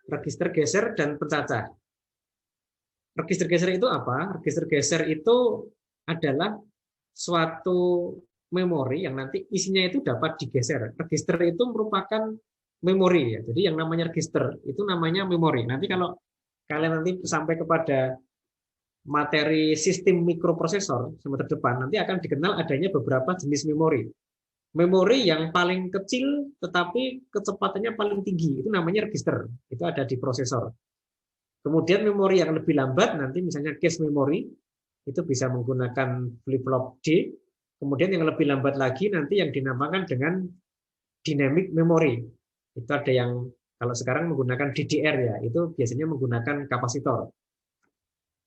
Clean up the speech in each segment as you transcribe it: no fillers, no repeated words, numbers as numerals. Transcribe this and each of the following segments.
register geser dan pencacah. Register geser itu apa? Register geser itu adalah suatu memori yang nanti isinya itu dapat digeser. Register itu merupakan memori ya. Jadi yang namanya register itu namanya memori. Nanti kalau kalian nanti sampai kepada materi sistem mikroprosesor semester depan, nanti akan dikenal adanya beberapa jenis memori. Memori yang paling kecil tetapi kecepatannya paling tinggi itu namanya register. Itu ada di prosesor. Kemudian memori yang lebih lambat nanti misalnya cache memory itu bisa menggunakan flip-flop D. Kemudian yang lebih lambat lagi nanti yang dinamakan dengan dynamic memory. Itu ada yang kalau sekarang menggunakan DDR ya, itu biasanya menggunakan kapasitor.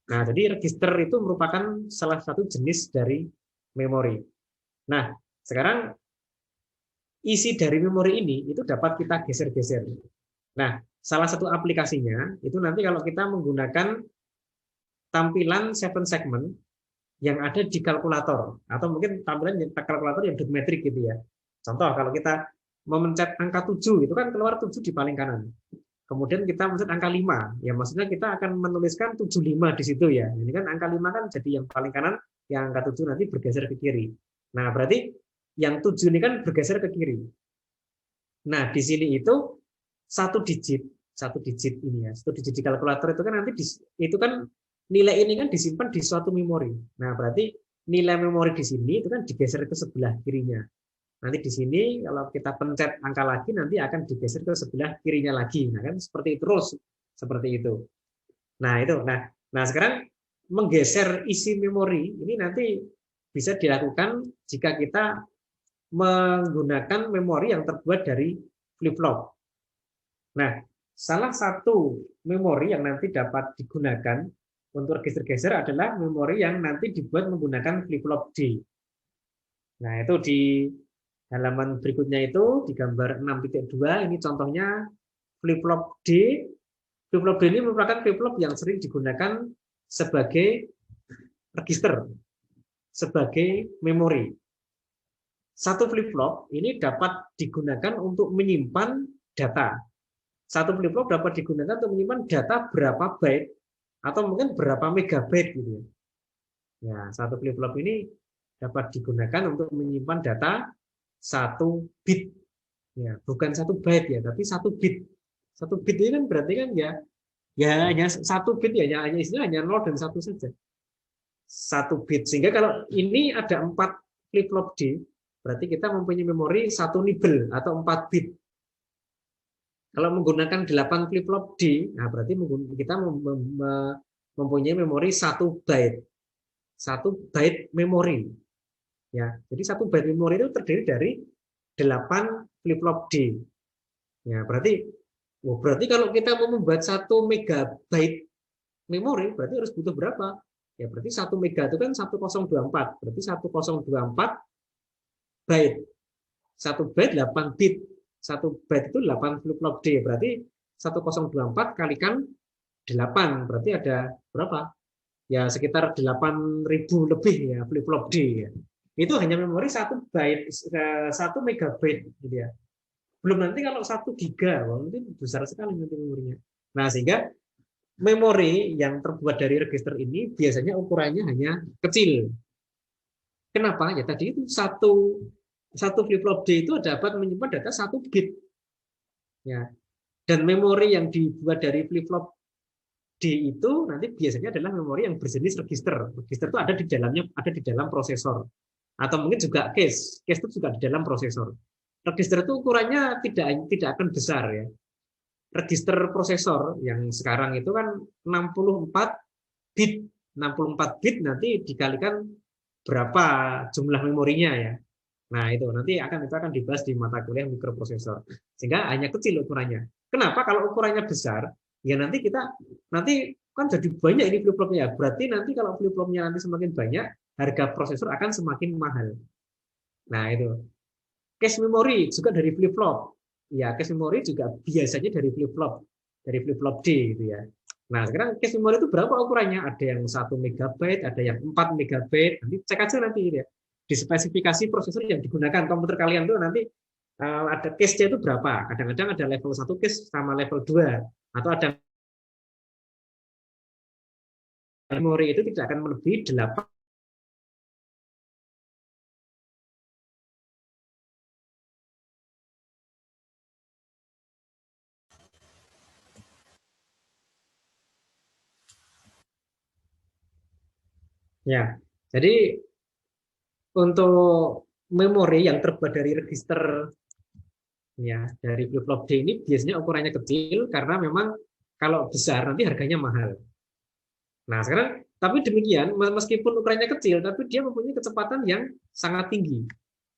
Nah, jadi register itu merupakan salah satu jenis dari memori. Nah, sekarang isi dari memori ini itu dapat kita geser-geser. Nah, salah satu aplikasinya itu nanti kalau kita menggunakan tampilan 7 segment yang ada di kalkulator atau mungkin tampilan kalkulator yang dot metric gitu ya. Contoh kalau kita memencet angka 7 itu kan keluar 7 di paling kanan. Kemudian kita mencet angka 5, ya maksudnya kita akan menuliskan 75 di situ ya. Ini kan angka 5 kan jadi yang paling kanan, yang angka 7 nanti bergeser ke kiri. Nah, berarti yang 7 ini kan bergeser ke kiri. Nah, di sini itu satu digit ini ya, satu digit di kalkulator itu kan nanti itu kan nilai ini kan disimpan di suatu memori. Nah, berarti nilai memori di sini itu kan digeser ke sebelah kirinya. Nanti di sini kalau kita pencet angka lagi nanti akan digeser ke sebelah kirinya lagi. Nah, kan seperti itu terus seperti itu. Nah, itu. Nah, sekarang menggeser isi memori ini nanti bisa dilakukan jika kita menggunakan memori yang terbuat dari flip-flop. Nah, salah satu memori yang nanti dapat digunakan untuk register-geser adalah memori yang nanti dibuat menggunakan flip-flop D. Nah, itu di halaman berikutnya itu di gambar 6.2 ini contohnya flip-flop D. Flip-flop D ini merupakan flip-flop yang sering digunakan sebagai register, sebagai memori. Satu flip-flop ini dapat digunakan untuk menyimpan data. Satu flip-flop dapat digunakan untuk menyimpan data berapa byte atau mungkin berapa megabyte gitu ya. Ya, satu flip-flop ini dapat digunakan untuk menyimpan data 1 bit. Ya, bukan 1 byte ya, tapi 1 bit. 1 bit ini kan berarti kan ya hanya 1 bit ya, hanya isinya hanya 0 dan 1 saja. 1 bit. Sehingga kalau ini ada 4 flip-flop D, berarti kita mempunyai memori 1 nibble atau 4 bit. Kalau menggunakan 8 flip-flop D, nah berarti kita mempunyai memori 1 byte. 1 byte memori. Ya, jadi 1 byte memori itu terdiri dari 8 flip-flop D. Ya, berarti kalau kita mau membuat 1 megabyte memori, berarti harus butuh berapa? Ya, berarti 1 mega itu kan 1024. Berarti 1024 byte. 1 byte 8 bit. 1 byte itu 8 flip-flop D. Berarti 1024 kalikan 8. Berarti ada berapa? Ya sekitar 8.000 lebih ya flip-flop D ya. Itu hanya memori 1 byte, 1 megabyte gitu ya. Belum nanti kalau 1 giga, nanti besar sekali nanti memorinya. Nah, sehingga memori yang terbuat dari register ini biasanya ukurannya hanya kecil. Kenapa? Ya tadi itu satu flip-flop D itu dapat menyimpan data 1 bit. Ya. Dan memori yang dibuat dari flip-flop D itu nanti biasanya adalah memori yang berjenis register. Register itu ada di dalamnya, ada di dalam prosesor. Atau mungkin juga cache. Cache itu juga di dalam prosesor. Register itu ukurannya tidak akan besar ya. Register prosesor yang sekarang itu kan 64 bit. 64 bit nanti dikalikan berapa jumlah memorinya ya. Nah, itu akan dibahas di mata kuliah mikroprosesor. Sehingga hanya kecil ukurannya. Kenapa? Kalau ukurannya besar, ya nanti kan jadi banyak ini flip-flopnya. Berarti nanti kalau flip-flopnya nanti semakin banyak, harga prosesor akan semakin mahal. Nah, itu. Cache memory juga dari flip-flop. Ya, cache memory juga biasanya dari flip-flop D gitu ya. Nah, sekarang cache memory itu berapa ukurannya? Ada yang 1 megabyte, ada yang 4 megabyte. Nanti cek aja nanti gitu ya. Di spesifikasi prosesor yang digunakan komputer kalian tuh nanti ada case-nya itu berapa. Kadang-kadang ada level 1 case sama level 2. Atau ada memori itu tidak akan melebihi 8. Ya, jadi untuk memori yang terbuat dari register ya dari flip-flop D ini biasanya ukurannya kecil karena memang kalau besar nanti harganya mahal. Nah, sekarang tapi demikian meskipun ukurannya kecil tapi dia mempunyai kecepatan yang sangat tinggi.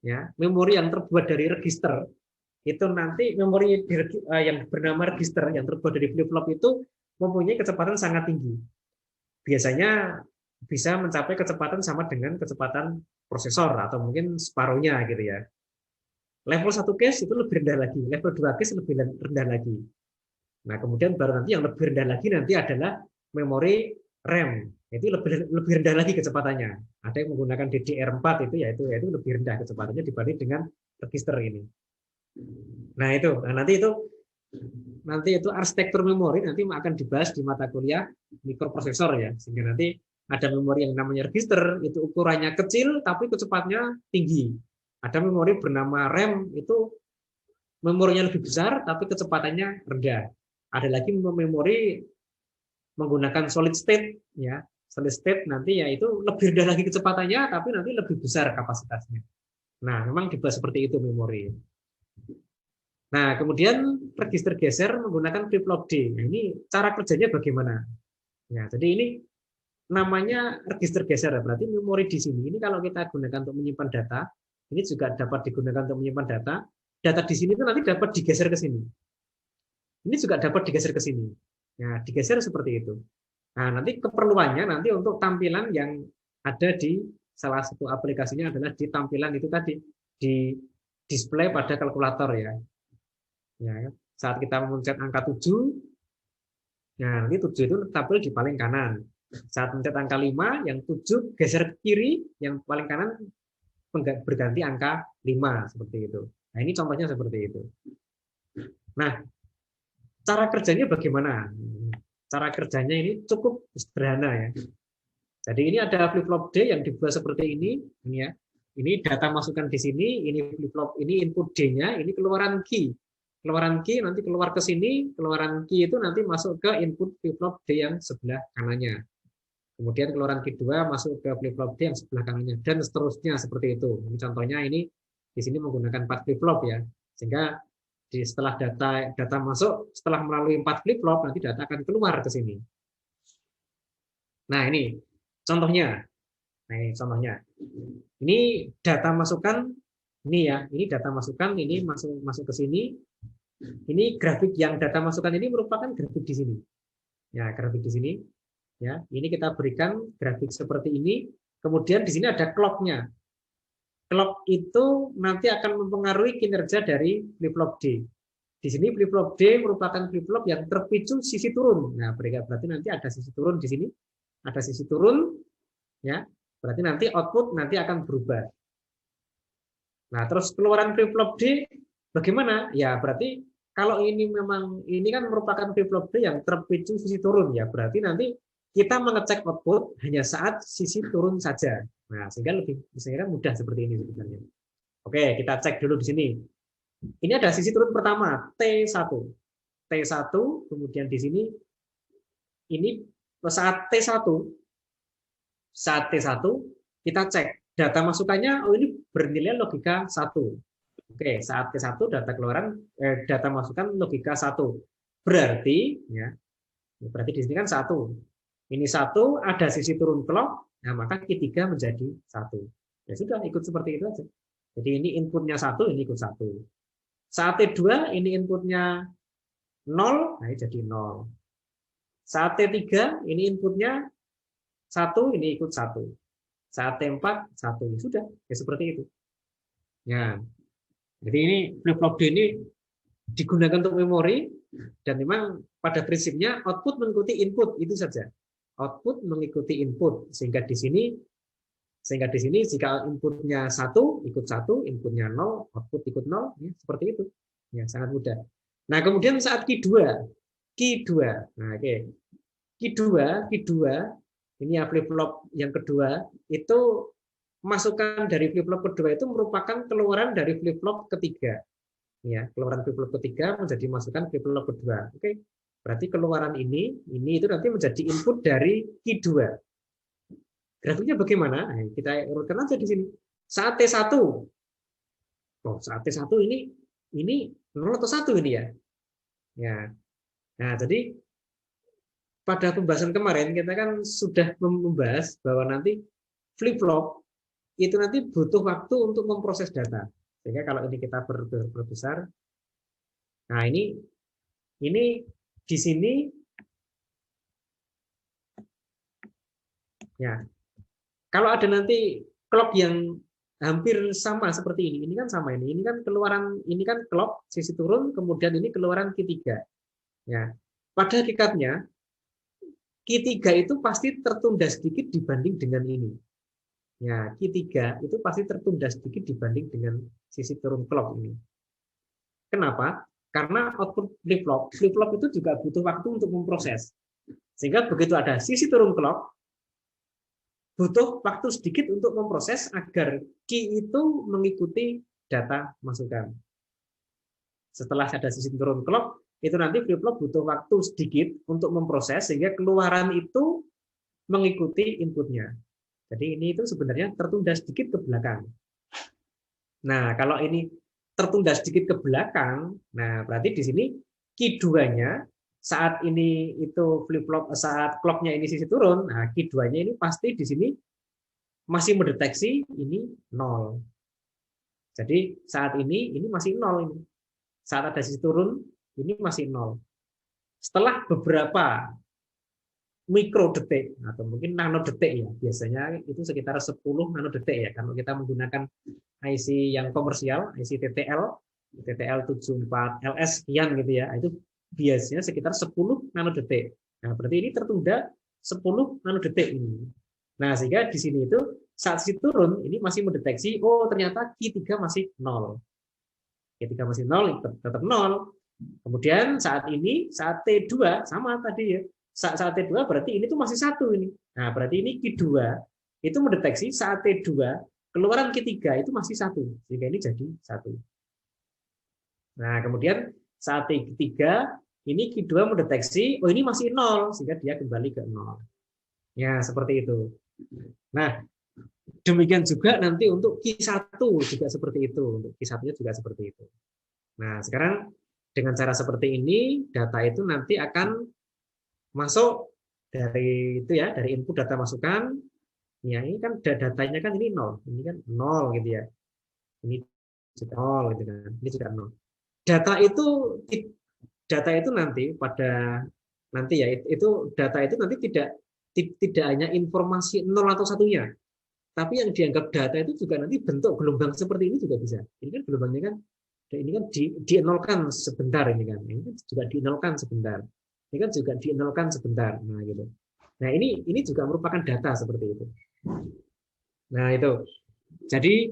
Ya, memori yang terbuat dari register itu nanti memori yang bernama register yang terbuat dari flip-flop itu mempunyai kecepatan sangat tinggi. Biasanya bisa mencapai kecepatan sama dengan kecepatan prosesor atau mungkin separuhnya gitu ya. Level 1 case itu lebih rendah lagi, level 2 case lebih rendah lagi. Nah, kemudian baru nanti yang lebih rendah lagi nanti adalah memori RAM. Itu lebih rendah lagi kecepatannya. Ada yang menggunakan DDR4 itu yaitu lebih rendah kecepatannya dibanding dengan register ini. Nah, nanti itu arsitektur memori nanti akan dibahas di mata kuliah mikroprosesor ya. Sehingga nanti ada memori yang namanya register, itu ukurannya kecil tapi kecepatannya tinggi. Ada memori bernama RAM, itu memorinya lebih besar tapi kecepatannya rendah. Ada lagi memori menggunakan solid state ya. Solid state nanti ya itu lebih rendah lagi kecepatannya tapi nanti lebih besar kapasitasnya. Nah, memang dibahas seperti itu memori. Nah, kemudian register geser menggunakan flip-flop D. Nah, ini cara kerjanya bagaimana? Ya, jadi ini namanya register geser. Berarti memori di sini ini kalau kita gunakan untuk menyimpan data, ini juga dapat digunakan untuk menyimpan data. Data di sini itu nanti dapat digeser ke sini. Ini juga dapat digeser ke sini. Nah, digeser seperti itu. Nah, nanti keperluannya nanti untuk tampilan yang ada di salah satu aplikasinya adalah di tampilan itu tadi di display pada kalkulator ya. Ya, saat kita memencet angka 7, nah nanti 7 itu tampil di paling kanan. Saat mencet angka 5, yang 7 geser ke kiri, yang paling kanan berganti angka 5 seperti itu. Nah, ini contohnya seperti itu. Nah, cara kerjanya bagaimana? Cara kerjanya ini cukup sederhana ya. Jadi ini ada flip-flop D yang dibuat seperti ini ya. Ini data masukan di sini, ini flip-flop, ini input D-nya, ini keluaran key. Keluaran key nanti keluar ke sini, keluaran key itu nanti masuk ke input flip-flop D yang sebelah kanannya. Kemudian keluaran key 2 masuk ke flip-flop D yang sebelah kanannya dan seterusnya seperti itu. Ini contohnya ini di sini menggunakan 4 flip-flop ya. Sehingga setelah data masuk, setelah melalui 4 flip-flop nanti data akan keluar ke sini. Nah, ini contohnya. Nah, ini contohnya. Ini data masukan ini ya. Ini data masukan ini masuk ke sini. Ini grafik yang data masukan ini merupakan grafik di sini. Ya, grafik di sini. Ya, ini kita berikan grafik seperti ini. Kemudian di sini ada clock-nya. Clock itu nanti akan mempengaruhi kinerja dari flip-flop D. Di sini flip-flop D merupakan flip-flop yang terpicu sisi turun. Nah, berarti nanti ada sisi turun di sini. Ada sisi turun, ya. Berarti nanti output nanti akan berubah. Nah, terus keluaran flip-flop D bagaimana? Ya, berarti kalau ini memang ini kan merupakan flip-flop D yang terpicu sisi turun ya. Berarti nanti kita mengecek output hanya saat sisi turun saja. Nah, sehingga mudah seperti ini sebenarnya. Oke, kita cek dulu di sini. Ini ada sisi turun pertama, T1. T1, kemudian di sini ini saat T1 kita cek data masukannya, oh ini bernilai logika 1. Oke, saat T1 data keluaran data masukan logika 1. Berarti ya, berarti di sini kan 1. Ini 1 ada sisi turun clock, nah maka Q3 menjadi 1. Ya sudah, ikut seperti itu aja. Jadi ini inputnya 1, ini ikut 1. Saat T2 ini inputnya 0, nah ini jadi 0. Saat T3 ini inputnya 1, ini ikut 1. Saat T4 1. Sudah, ya seperti itu. Ya. Jadi ini flip-flop D ini digunakan untuk memori dan memang pada prinsipnya output mengikuti input itu saja. Output mengikuti input sehingga di sini Sehingga di sini jika inputnya 1 ikut 1, inputnya 0 output ikut 0, ya, seperti itu. Ya, sangat mudah. Nah, kemudian saat Q2. Nah, oke. Q2 ini ya flip-flop yang kedua, itu masukan dari flip-flop kedua itu merupakan keluaran dari flip-flop ketiga. Ya, keluaran flip-flop ketiga menjadi masukan flip-flop kedua. Oke. Berarti keluaran ini itu nanti menjadi input dari Q2. Grafiknya bagaimana? Nah, kita urutkan aja di sini. Saat T1. Oh, saat T1 ini 0 atau 1 ini ya. Ya. Nah, jadi pada pembahasan kemarin kita kan sudah membahas bahwa nanti flip-flop itu nanti butuh waktu untuk memproses data. Sehingga kalau ini kita berbesar, nah ini di sini ya. Kalau ada nanti clock yang hampir sama seperti ini kan sama ini kan keluaran, ini kan clock sisi turun, kemudian ini keluaran Q3. Ya. Pada hakikatnya Q3 itu pasti tertunda sedikit dibanding dengan ini. Ya, Q3 itu pasti tertunda sedikit dibanding dengan sisi turun clock ini. Kenapa? Karena output flip-flop itu juga butuh waktu untuk memproses. Sehingga begitu ada sisi turun clock, butuh waktu sedikit untuk memproses agar key itu mengikuti data masukan. Setelah ada sisi turun clock, itu nanti flip-flop butuh waktu sedikit untuk memproses sehingga keluaran itu mengikuti inputnya. Jadi ini itu sebenarnya tertunda sedikit ke belakang. Nah, kalau ini tertunda sedikit ke belakang, nah berarti di sini Q2-nya saat ini itu flip-flop, saat clock-nya ini sisi turun, nah Q2-nya ini pasti di sini masih mendeteksi ini 0. Jadi saat ini masih 0 ini. Saat ada sisi turun, ini masih 0. Setelah beberapa mikrodetik atau mungkin nanodetik ya, biasanya itu sekitar 10 nanodetik ya, kalau kita menggunakan IC yang komersial, IC TTL 74 LS sekian gitu ya, itu biasanya sekitar 10 nanodetik. Nah, berarti ini tertunda 10 nanodetik ini. Nah, sehingga di sini itu saat sisi turun ini masih mendeteksi, oh ternyata Q3 masih 0. Q3 masih 0, tetap 0. Kemudian saat ini, saat T2 sama tadi ya. Saat T2 berarti ini tuh masih 1 ini. Nah, berarti ini Q2 itu mendeteksi saat T2 keluaran Q3 itu masih 1. Sehingga ini jadi 1. Nah, kemudian saat T3 ini Q2 mendeteksi, oh ini masih 0 sehingga dia kembali ke 0. Ya, seperti itu. Nah, demikian juga nanti untuk Q1 juga seperti itu. Untuk Q1-nya juga seperti itu. Nah, sekarang dengan cara seperti ini, data itu nanti akan masuk dari itu ya, dari input data masukan. Ya, ini kan datanya kan ini 0. Ini kan 0 gitu ya. Ini juga 0 gitu kan. Ini juga 0. Data itu nanti pada nanti ya, itu data itu nanti tidak hanya informasi 0 atau satunya. Tapi yang dianggap data itu juga nanti bentuk gelombang seperti ini juga bisa. Ini kan gelombangnya kan dienolkan sebentar ini kan juga dienolkan sebentar, ini kan juga dienolkan sebentar, nah gitu. Nah ini juga merupakan data seperti itu. Nah itu jadi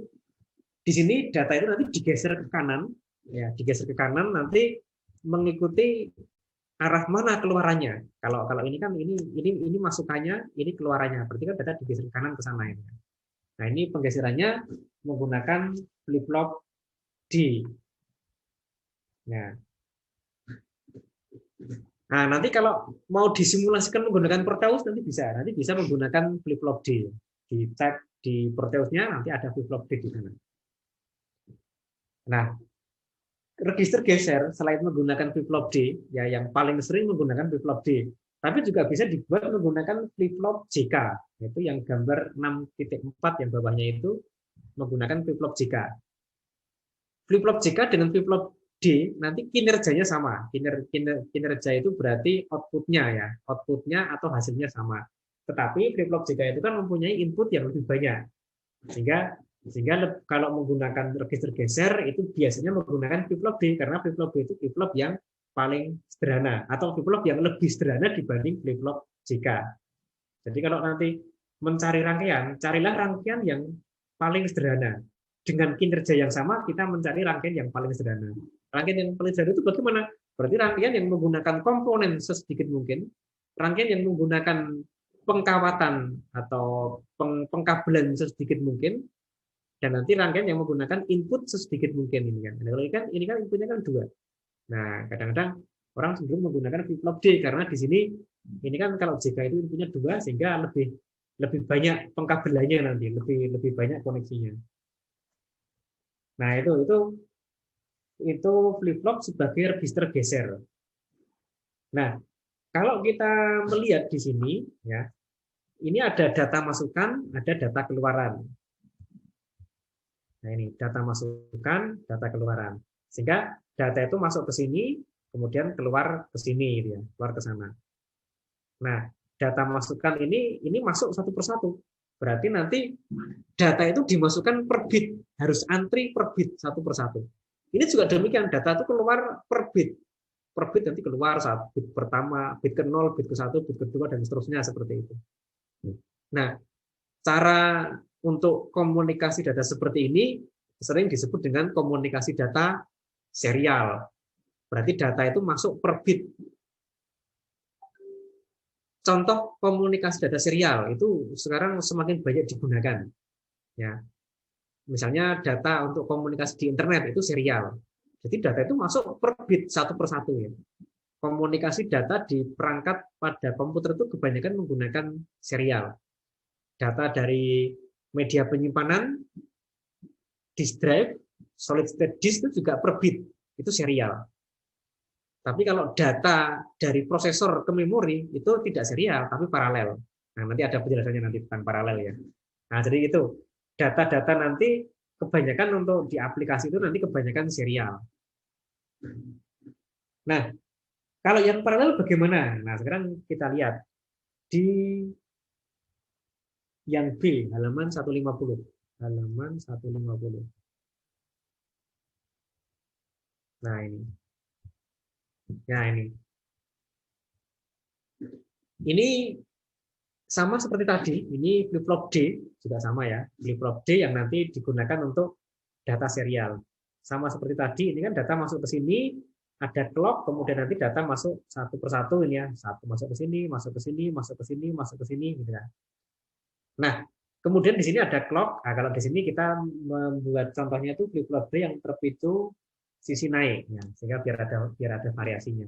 di sini data itu nanti digeser ke kanan ya, digeser ke kanan nanti mengikuti arah mana keluarannya. Kalau ini kan ini masukannya, ini keluarannya, berarti kan data digeser ke kanan ke sana ini. Nah ini penggeserannya menggunakan flip-flop D. Nah, nanti kalau mau disimulasikan menggunakan Proteus nanti bisa menggunakan flip-flop D. Dicek di Proteusnya nanti ada flip-flop D di sana. Nah, register geser selain menggunakan flip-flop D, ya yang paling sering menggunakan flip-flop D, tapi juga bisa dibuat menggunakan flip-flop JK, yaitu yang gambar 6.4 yang bawahnya itu menggunakan flip-flop JK. Flip-flop JK dengan flip-flop D nanti kinerjanya sama. Kinerja itu berarti outputnya atau hasilnya sama. Tetapi flip-flop JK itu kan mempunyai input yang lebih banyak. Sehingga kalau menggunakan register geser itu biasanya menggunakan flip-flop D karena flip-flop D itu flip-flop yang paling sederhana atau flip-flop yang lebih sederhana dibanding flip-flop JK. Jadi kalau nanti mencari rangkaian, carilah rangkaian yang paling sederhana. Dengan kinerja yang sama, kita mencari rangkaian yang paling sederhana. Rangkaian yang paling sederhana itu bagaimana? Berarti rangkaian yang menggunakan komponen sesedikit mungkin, rangkaian yang menggunakan pengkawatan atau pengkabelan sesedikit mungkin, dan nanti rangkaian yang menggunakan input sesedikit mungkin ini kan. Nah, kalau ini kan inputnya kan dua. Nah, kadang-kadang orang cenderung menggunakan flip-flop D karena di sini ini kan kalau JK itu inputnya dua sehingga lebih lebih banyak pengkabelannya nanti, lebih banyak koneksinya. Nah, itu flip-flop sebagai register geser. Nah, kalau kita melihat di sini ya, ini ada data masukan, ada data keluaran. Nah, ini data masukan, data keluaran. Sehingga data itu masuk ke sini, kemudian keluar ke sini, gitu ya, keluar ke sana. Nah, data masukan ini masuk satu persatu. Berarti nanti data itu dimasukkan per bit, harus antri per bit satu persatu. Ini juga demikian, data itu keluar per bit. Per bit nanti keluar saat bit pertama, bit ke-0, bit ke-1, bit kedua, dan seterusnya seperti itu. Nah, cara untuk komunikasi data seperti ini sering disebut dengan komunikasi data serial. Berarti data itu masuk per bit. Contoh komunikasi data serial itu sekarang semakin banyak digunakan. Ya, misalnya data untuk komunikasi di internet itu serial. Jadi data itu masuk per bit satu persatu ya. Komunikasi data di perangkat pada komputer itu kebanyakan menggunakan serial. Data dari media penyimpanan, disk drive, solid state disk itu juga per bit, itu serial. Tapi kalau data dari prosesor ke memori itu tidak serial, tapi paralel. Nah, nanti ada penjelasannya nanti tentang paralel ya. Nah, jadi itu data-data nanti kebanyakan untuk di aplikasi itu nanti kebanyakan serial. Nah, kalau yang paralel bagaimana? Nah, sekarang kita lihat di yang B, halaman 150. Halaman 150. Nah, ini. Ya, ini. Ini sama seperti tadi, ini flip-flop D, juga sama ya. Flip-flop D yang nanti digunakan untuk data serial. Sama seperti tadi, ini kan data masuk ke sini, ada clock, kemudian nanti data masuk satu persatu ini ya. Satu masuk ke sini, masuk ke sini, masuk ke sini, masuk ke sini, gitu kan. Nah, kemudian di sini ada clock. Nah, kalau di sini kita membuat contohnya itu flip-flop D yang terpicu sisi naik, ya, sehingga biar ada variasinya.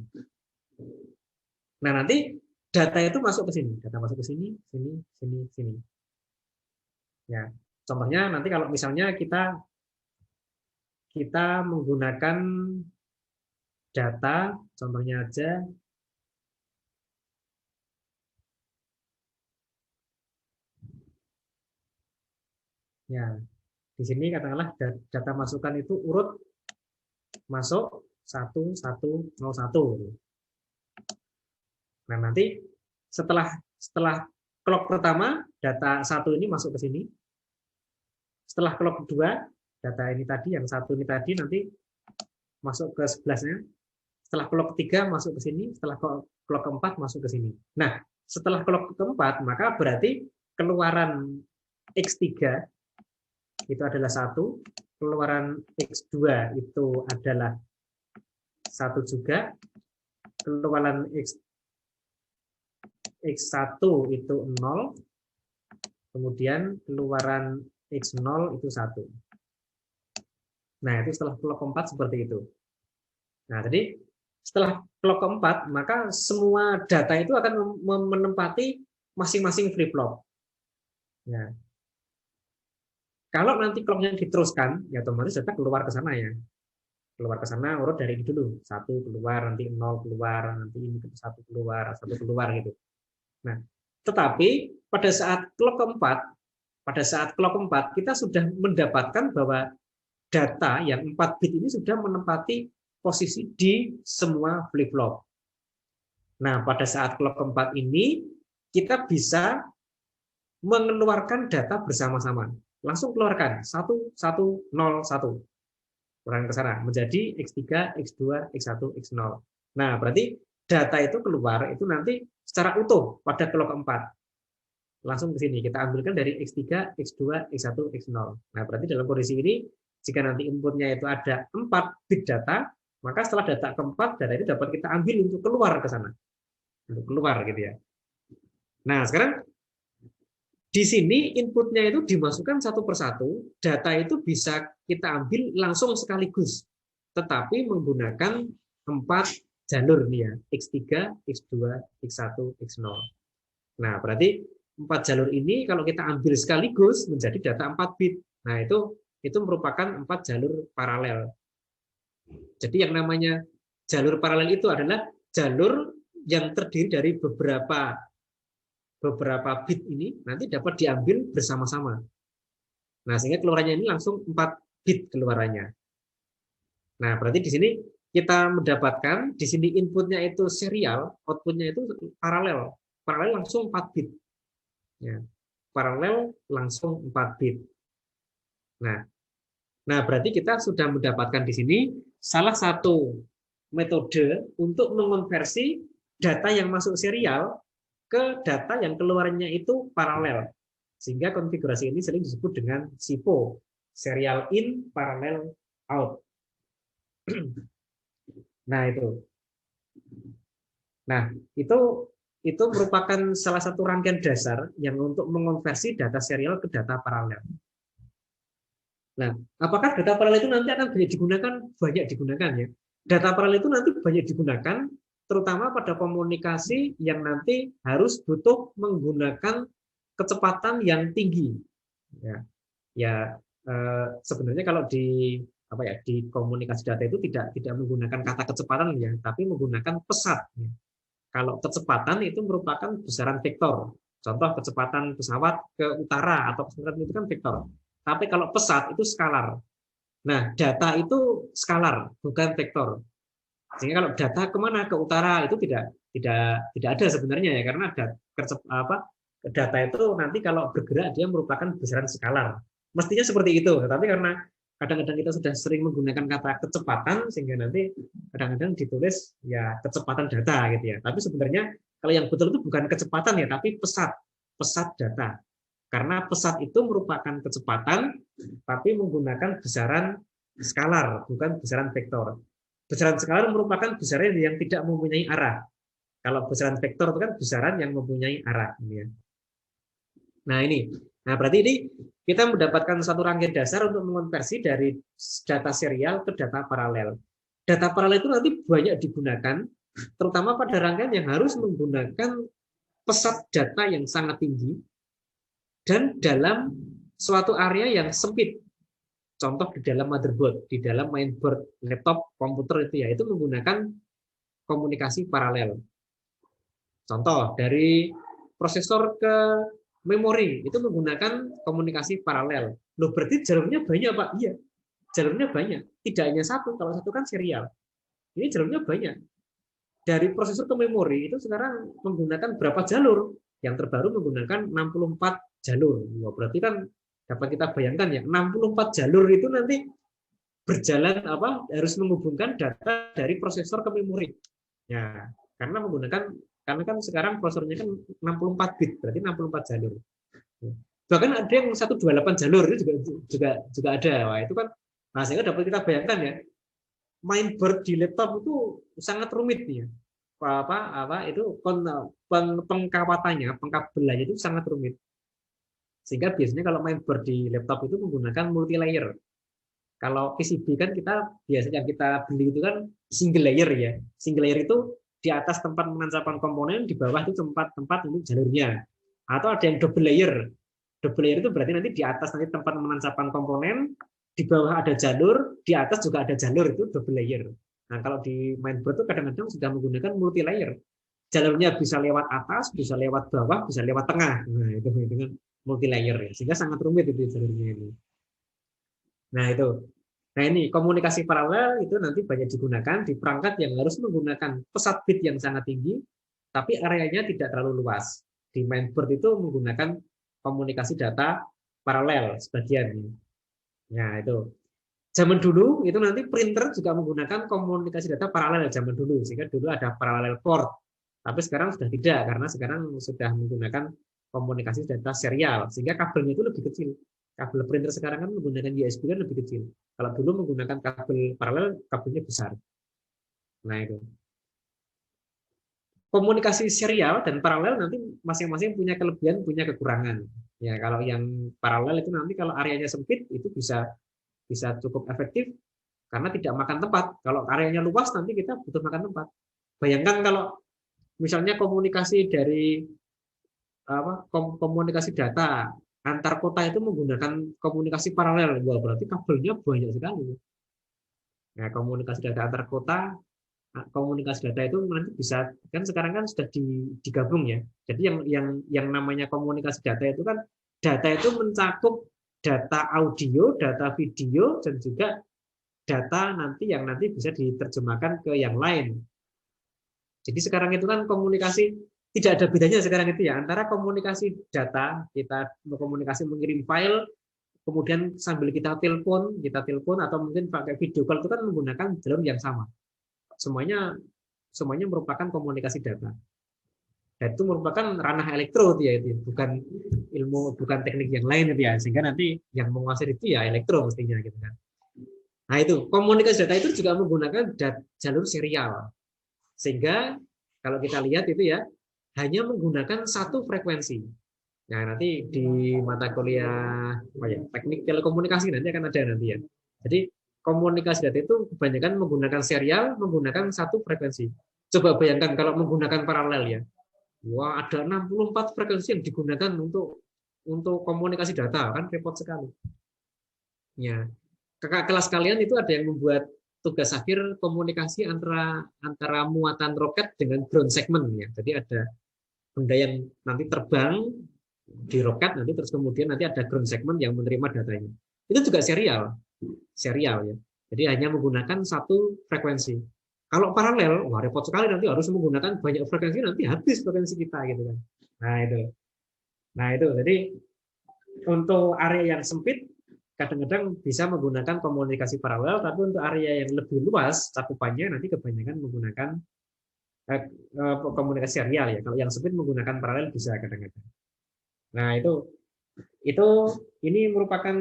Nah, nanti data itu masuk ke sini, data masuk ke sini, sini, sini, sini. Ya, contohnya nanti kalau misalnya kita menggunakan data, contohnya aja, ya di sini katakanlah data masukan itu urut masuk 1101. Nah, nanti setelah clock pertama, data 1 ini masuk ke sini. Setelah clock kedua, data ini tadi, yang 1 ini tadi nanti masuk ke 11-nya. Setelah clock ketiga masuk ke sini, setelah clock keempat masuk ke sini. Nah, setelah clock keempat, maka berarti keluaran X3 itu adalah 1, keluaran X2 itu adalah 1 juga, keluaran X1 itu 0, kemudian keluaran X0 itu 1. Nah, itu setelah clock keempat seperti itu. Nah, jadi setelah clock keempat, maka semua data itu akan menempati masing-masing flip-flop. Ya. Kalau nanti clocknya diteruskan, ya otomatis data keluar ke sana ya. Keluar ke sana urut dari ini dulu. 1 keluar, nanti 0 keluar, nanti ini 1 keluar, 1 keluar gitu. Nah, tetapi pada saat clock keempat, kita sudah mendapatkan bahwa data yang 4 bit ini sudah menempati posisi di semua flip-flop. Nah, pada saat clock keempat ini, kita bisa mengeluarkan data bersama-sama. Langsung keluarkan 1, 1, 0, 1. Kurang ke sana, menjadi X3, X2, X1, X0. Nah, berarti data itu keluar itu nanti secara utuh pada clock keempat. langsung ke sini. Kita ambilkan dari X3, X2, X1, X0. Nah, berarti dalam kondisi ini, jika nanti inputnya itu ada 4 bit data, maka setelah data keempat, data itu dapat kita ambil untuk keluar ke sana. Untuk keluar gitu ya. Nah, sekarang di sini inputnya itu dimasukkan satu persatu, data itu bisa kita ambil langsung sekaligus, tetapi menggunakan 4 jalur nih ya, X3, X2, X1, X0. Nah, berarti 4 jalur ini kalau kita ambil sekaligus menjadi data 4 bit. Nah, itu merupakan 4 jalur paralel. Jadi yang namanya jalur paralel itu adalah jalur yang terdiri dari beberapa bit ini nanti dapat diambil bersama-sama. Nah, sehingga keluarannya ini langsung 4 bit keluarannya. Nah, berarti di sini kita mendapatkan di sini inputnya itu serial, outputnya itu paralel. Paralel langsung 4 bit. Ya. Paralel langsung 4 bit. Nah, berarti kita sudah mendapatkan di sini salah satu metode untuk mengonversi data yang masuk serial ke data yang keluarnya itu paralel. Sehingga konfigurasi ini sering disebut dengan SIPO, serial in, parallel out. Nah, itu merupakan salah satu rangkaian dasar yang untuk mengonversi data serial ke data paralel. Nah, apakah data paralel itu nanti akan banyak digunakan? Banyak digunakan ya. Data paralel itu nanti banyak digunakan terutama pada komunikasi yang nanti harus butuh menggunakan kecepatan yang tinggi. Ya, sebenarnya kalau di komunikasi data itu tidak menggunakan kata kecepatan ya, tapi menggunakan pesat. Ya. Kalau kecepatan itu merupakan besaran vektor. Contoh kecepatan pesawat ke utara atau kecepatan itu kan vektor. Tapi kalau pesat itu skalar. Nah, data itu skalar, bukan vektor. Sehingga kalau data kemana ke utara itu tidak ada sebenarnya ya, karena data itu nanti kalau bergerak dia merupakan besaran skalar. Mestinya seperti itu, tetapi karena kadang-kadang kita sudah sering menggunakan kata kecepatan sehingga nanti kadang-kadang ditulis ya kecepatan data gitu ya. Tapi sebenarnya kalau yang betul itu bukan kecepatan ya, tapi pesat data. Karena pesat itu merupakan kecepatan tapi menggunakan besaran skalar, bukan besaran vektor. Besaran skalar merupakan besaran yang tidak mempunyai arah. Kalau besaran vektor itu kan besaran yang mempunyai arah. Nah, berarti ini kita mendapatkan satu rangkaian dasar untuk mengonversi dari data serial ke data paralel. Data paralel itu nanti banyak digunakan, terutama pada rangkaian yang harus menggunakan pesat data yang sangat tinggi dan dalam suatu area yang sempit. Contoh di dalam motherboard, di dalam mainboard laptop, komputer itu ya, itu menggunakan komunikasi paralel. Contoh dari prosesor ke memori itu menggunakan komunikasi paralel. Loh, berarti jalurnya banyak, Pak? Iya, jalurnya banyak. Tidak hanya satu, kalau satu kan serial. Ini jalurnya banyak. Dari prosesor ke memori itu sekarang menggunakan berapa jalur? Yang terbaru menggunakan 64 jalur. Wah, berarti kan dapat kita bayangkan ya, 64 jalur itu nanti berjalan harus menghubungkan data dari prosesor ke memori. Ya, karena kan sekarang prosesornya kan 64 bit, berarti 64 jalur. Bahkan ada yang 128 jalur itu juga ada. Wah, itu kan sehingga dapat kita bayangkan ya, mainboard di laptop itu sangat rumit nih ya. Itu pengkabelannya itu sangat rumit. Sehingga biasanya kalau mainboard di laptop itu menggunakan multi layer. Kalau PCB kan biasanya kita beli itu kan single layer ya. Single layer itu di atas tempat menancapkan komponen, di bawah itu tempat untuk jalurnya. Atau ada yang double layer. Double layer itu berarti nanti di atas nanti tempat menancapkan komponen, di bawah ada jalur, di atas juga ada jalur, itu double layer. Nah, kalau di mainboard itu kadang-kadang sudah menggunakan multi layer. Jalurnya bisa lewat atas, bisa lewat bawah, bisa lewat tengah. Nah, itu dengan multi layer ya. Sehingga sangat rumit itu jalurnya ini. Nah, ini komunikasi paralel itu nanti banyak digunakan di perangkat yang harus menggunakan pesat bit yang sangat tinggi, tapi areanya tidak terlalu luas. Di mainboard itu menggunakan komunikasi data paralel sebagian. Nah, itu. Zaman dulu itu nanti printer juga menggunakan komunikasi data paralel zaman dulu, sehingga dulu ada parallel port. Tapi sekarang sudah tidak, karena sekarang sudah menggunakan komunikasi data serial, sehingga kabelnya itu lebih kecil. Kabel printer sekarang kan menggunakan USB kan lebih kecil. Kalau dulu menggunakan kabel paralel, kabelnya besar. Nah itu. Komunikasi serial dan paralel nanti masing-masing punya kelebihan, punya kekurangan. Ya, kalau yang paralel itu nanti kalau areanya sempit itu bisa bisa cukup efektif karena tidak makan tempat. Kalau areanya luas nanti kita butuh makan tempat. Bayangkan kalau misalnya komunikasi dari komunikasi data antar kota itu menggunakan komunikasi paralel, wah berarti kabelnya banyak sekali. Nah, komunikasi data antar kota, komunikasi data itu nanti bisa kan sekarang kan sudah digabung ya. Jadi yang namanya komunikasi data itu kan data itu mencakup data audio, data video, dan juga data nanti yang nanti bisa diterjemahkan ke yang lain. Jadi sekarang itu kan komunikasi tidak ada bedanya sekarang itu ya antara komunikasi data, kita komunikasi mengirim file, kemudian sambil kita telepon atau mungkin pakai video call itu kan menggunakan jalur yang sama. Semuanya semuanya merupakan komunikasi data. Dan itu merupakan ranah elektro ya itu, bukan ilmu, bukan teknik yang lain itu ya. Sehingga nanti yang menguasai itu ya elektro mestinya gitu kan. Nah itu komunikasi data itu juga menggunakan jalur serial. Sehingga kalau kita lihat itu ya hanya menggunakan satu frekuensi. Nah, nanti di mata kuliah teknik telekomunikasi nanti akan ada nanti ya. Jadi komunikasi data itu kebanyakan menggunakan serial, menggunakan satu frekuensi. Coba bayangkan kalau menggunakan paralel ya. Wah, ada 64 frekuensi yang digunakan untuk komunikasi data, kan repot sekali. Ya. Kakak kelas kalian itu ada yang membuat tugas akhir komunikasi antara muatan roket dengan ground segment ya. Jadi ada benda yang nanti terbang di roket nanti terus kemudian nanti ada ground segment yang menerima datanya. Itu juga serial ya. Jadi hanya menggunakan satu frekuensi. Kalau paralel, wah repot sekali nanti harus menggunakan banyak frekuensi nanti habis frekuensi kita gitu kan. Nah itu. Nah itu. Jadi untuk area yang sempit kadang-kadang bisa menggunakan komunikasi paralel, tapi untuk area yang lebih luas cakupannya nanti kebanyakan menggunakan komunikasi serial ya. Kalau yang sempit menggunakan paralel bisa kadang-kadang. Nah itu ini merupakan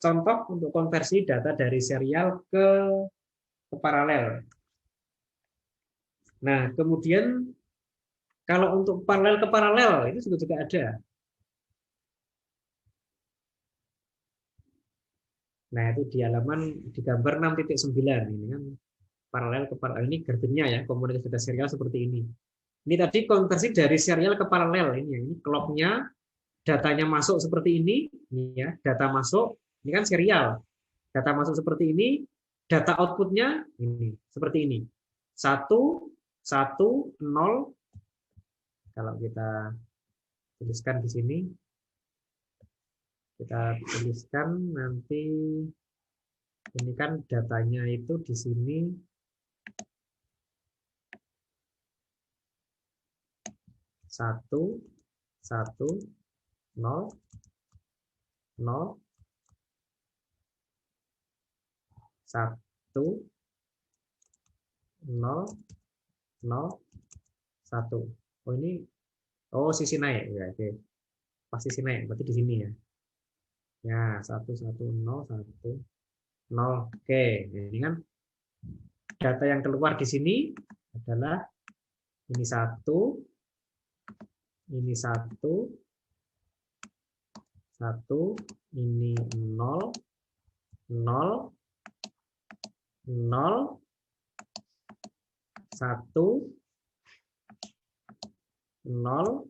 contoh untuk konversi data dari serial ke paralel. Nah kemudian kalau untuk paralel ke paralel itu juga ada. Nah, itu di halaman di gambar 6.9 ini kan paralel ke paralel ini grafiknya ya, komunikasi data serial seperti ini. Ini tadi konversi dari serial ke paralel ini clocknya, datanya masuk seperti ini ya, data masuk, ini kan serial. Data masuk seperti ini, data outputnya ini seperti ini. 1, 1, 0 kalau kita tuliskan di sini kita tuliskan nanti ini kan datanya itu di sini 1, 0, 0, 1. Oh ini sisi naik ya, oke. Pas sisi naik berarti di sini ya. Ya, 1, 1, 0, 1, 0. Oke, ini kan data yang keluar di sini adalah ini 1, ini 1, 1, ini 0, 0, 0, 1, 0,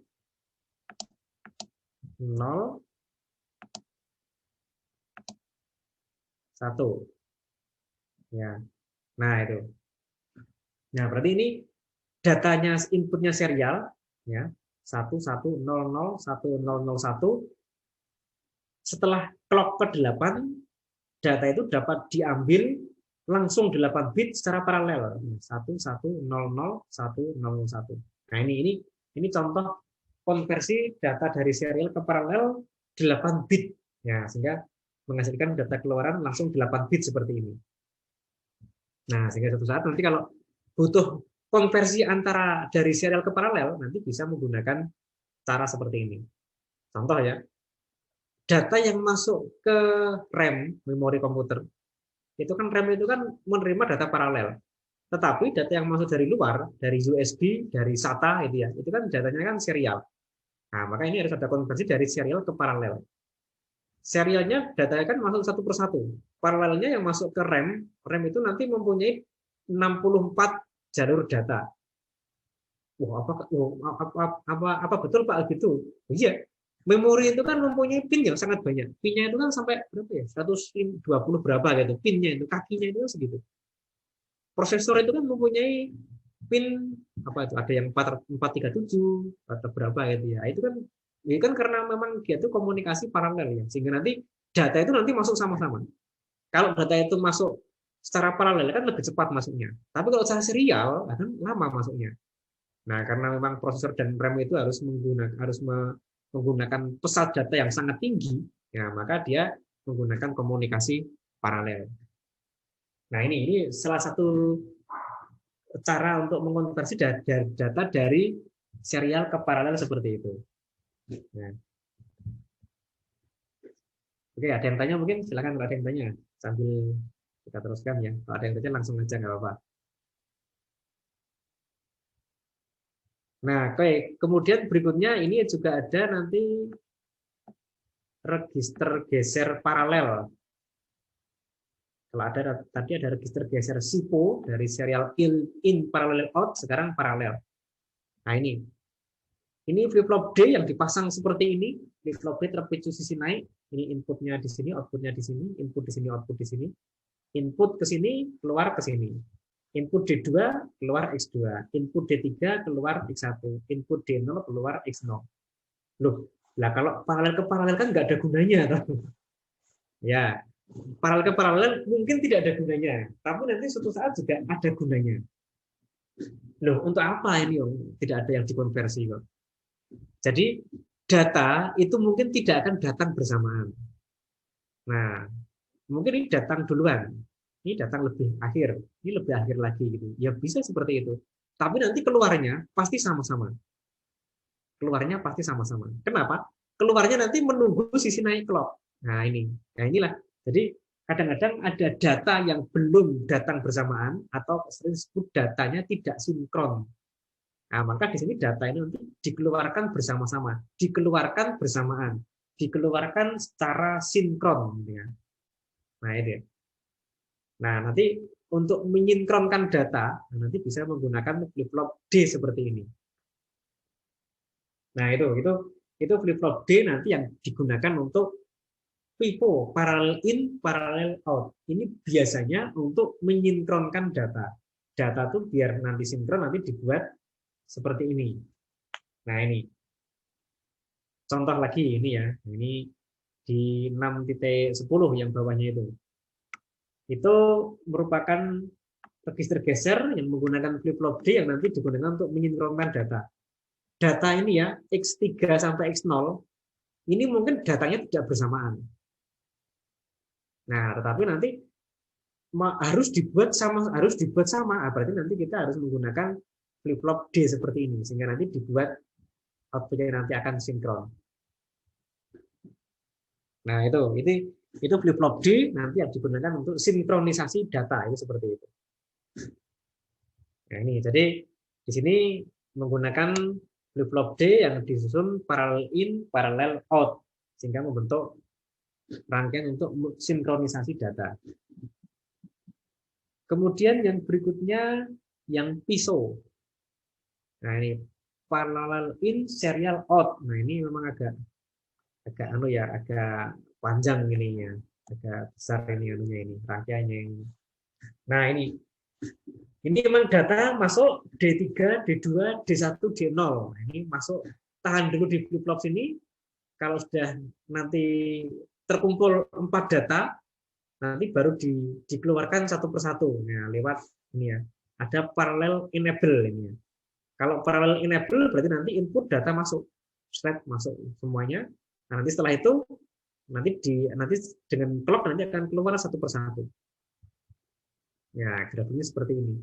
0, 1. Ya. Nah, itu. Nah, berarti ini datanya inputnya serial ya. 1, 1, 0, 0, 1, 0, 0, 1. Setelah clock ke-8 data itu dapat diambil langsung 8 bit secara paralel. 1, 1, 0, 0, 1, 0, 1. Nah, ini contoh konversi data dari serial ke paralel 8 bit. Ya, sehingga menghasilkan data keluaran langsung 8 bit seperti ini. Nah, sehingga suatu saat nanti kalau butuh konversi antara dari serial ke paralel, nanti bisa menggunakan cara seperti ini. Contoh ya, data yang masuk ke RAM, memori komputer, itu kan RAM itu kan menerima data paralel. Tetapi data yang masuk dari luar, dari USB, dari SATA itu kan datanya kan serial. Nah, maka ini harus ada konversi dari serial ke paralel. Serialnya datanya kan masuk satu persatu. Paralelnya yang masuk ke RAM, RAM itu nanti mempunyai 64 jalur data. Wah, apa betul Pak gitu? Iya, memori itu kan mempunyai pin yang sangat banyak. Pinnya itu kan sampai berapa ya? 120 berapa gitu. Pinnya itu, kakinya itu segitu. Prosesor itu kan mempunyai pin apa itu? Ada yang 437 atau berapa gitu ya. Itu kan karena memang dia itu komunikasi paralel ya. Sehingga nanti data itu nanti masuk sama-sama. Kalau data itu masuk secara paralel kan lebih cepat masuknya. Tapi kalau secara serial kan lama masuknya. Nah, karena memang prosesor dan RAM itu menggunakan pesat data yang sangat tinggi, ya maka dia menggunakan komunikasi paralel. Nah, ini salah satu cara untuk mengonversi data dari serial ke paralel seperti itu. Nah, oke, ada yang tanya mungkin silakan kalau ada yang tanya sambil kita teruskan ya. Kalau ada yang tanya langsung aja nggak apa-apa. Nah, oke, kemudian berikutnya ini juga ada nanti register geser paralel. Kalau ada tadi ada register geser SIPO dari serial in parallel out, sekarang paralel. Nah ini flip flop D yang dipasang seperti ini. Flip flop D terpicu sisi naik. Ini inputnya di sini, outputnya di sini, input di sini, output di sini. Input ke sini, keluar ke sini. Input D2 keluar X2, input D3 keluar X1, input D0 keluar X0. Loh, lah kalau paralel ke paralel kan nggak ada gunanya. Ya, paralel ke paralel mungkin tidak ada gunanya, tapi nanti suatu saat juga ada gunanya. Loh, untuk apa ini Om? Tidak ada yang dikonversi kok. Jadi data itu mungkin tidak akan datang bersamaan. Nah, mungkin ini datang duluan, ini datang lebih akhir, ini lebih akhir lagi gitu. Ya bisa seperti itu. Tapi nanti keluarnya pasti sama-sama. Keluarnya pasti sama-sama. Kenapa? Keluarnya nanti menunggu sisi naik clock. Nah ini, nah inilah. Jadi kadang-kadang ada data yang belum datang bersamaan atau sering disebut datanya tidak sinkron. Nah, maka di sini data ini nanti dikeluarkan bersama-sama, dikeluarkan bersamaan, dikeluarkan secara sinkron. Gitu ya. Nah ini. Nah nanti untuk menyinkronkan data, nanti bisa menggunakan flip-flop D seperti ini. Nah itu flip-flop D nanti yang digunakan untuk FIFO, parallel in, parallel out. Ini biasanya untuk menyinkronkan data. Data tuh biar nanti sinkron, nanti dibuat seperti ini. Nah ini, contoh lagi ini ya. Ini di 6.10 yang bawahnya itu. Itu merupakan register geser yang menggunakan flip-flop D yang nanti digunakan untuk menyinkronkan data. Data ini ya, X3 sampai X0, ini mungkin datanya tidak bersamaan. Nah, tetapi nanti harus dibuat sama. Berarti nanti kita harus menggunakan flip flop D seperti ini sehingga nanti dibuat outputnya nanti akan sinkron. Nah, itu flip flop D nanti yang digunakan untuk sinkronisasi data itu seperti itu. Nah, ini jadi di sini menggunakan flip flop D yang disusun parallel in, parallel out sehingga membentuk rangkaian untuk sinkronisasi data. Kemudian yang berikutnya yang PISO. Nah, ini parallel in, serial out. Nah, ini memang agak agak panjang ininya. Agak besar ini anunya ini, rangkaiannya ini. Nah, ini memang data masuk D3, D2, D1, D0. Ini masuk, tahan dulu di flip flop sini. Kalau sudah nanti terkumpul 4 data, nanti baru dikeluarkan satu persatu. Nah, lewat ini ya. Ada parallel enable ini ya. Kalau parallel enable berarti nanti input data masuk, slide masuk semuanya. Nah, nanti setelah itu nanti dengan clock nanti akan keluar satu persatu. Ya, grafiknya seperti ini.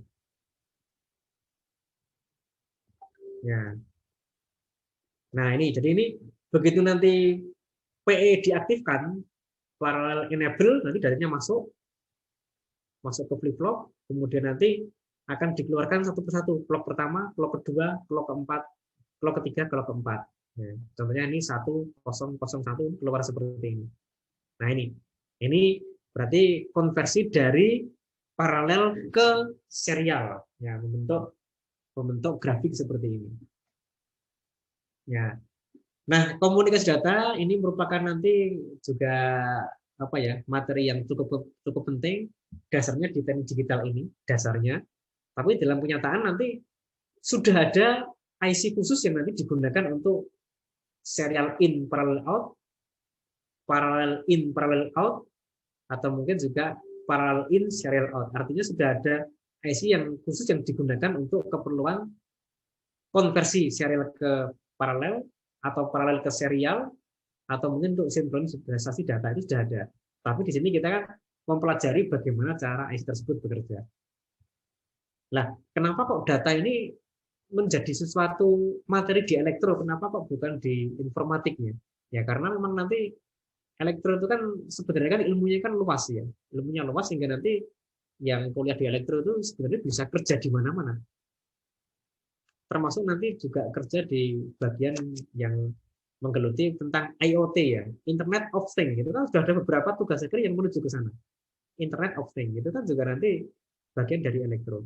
Ya. Nah, ini jadi ini begitu nanti PE diaktifkan, parallel enable, nanti datanya masuk ke flip-flop, kemudian nanti akan dikeluarkan satu persatu. Clock pertama, clock kedua, clock keempat, clock ketiga, clock keempat. Ya, contohnya ini 1001 keluar seperti ini. Nah, ini berarti konversi dari paralel ke serial, ya, membentuk grafik seperti ini. Ya. Nah, komunikasi data ini merupakan nanti juga apa ya, materi yang cukup cukup penting, dasarnya di teknik digital ini, dasarnya. Tapi dalam kenyataan nanti sudah ada IC khusus yang nanti digunakan untuk serial in parallel out, parallel in parallel out, atau mungkin juga parallel in serial out. Artinya sudah ada IC yang khusus yang digunakan untuk keperluan konversi serial ke paralel atau paralel ke serial atau mungkin untuk sinkronisasi data itu sudah ada. Tapi di sini kita kan mempelajari bagaimana cara IC tersebut bekerja. Lah, kenapa kok data ini menjadi sesuatu materi di elektro? Kenapa kok bukan di informatiknya? Ya karena memang nanti elektro itu kan sebenarnya kan ilmunya kan luas ya. Ilmunya luas sehingga nanti yang kuliah di elektro itu sebenarnya bisa kerja di mana-mana. Termasuk nanti juga kerja di bagian yang menggeluti tentang IoT ya, Internet of Things. Itu kan sudah ada beberapa tugas akhir yang menuju ke sana. Internet of Things itu kan juga nanti bagian dari elektro.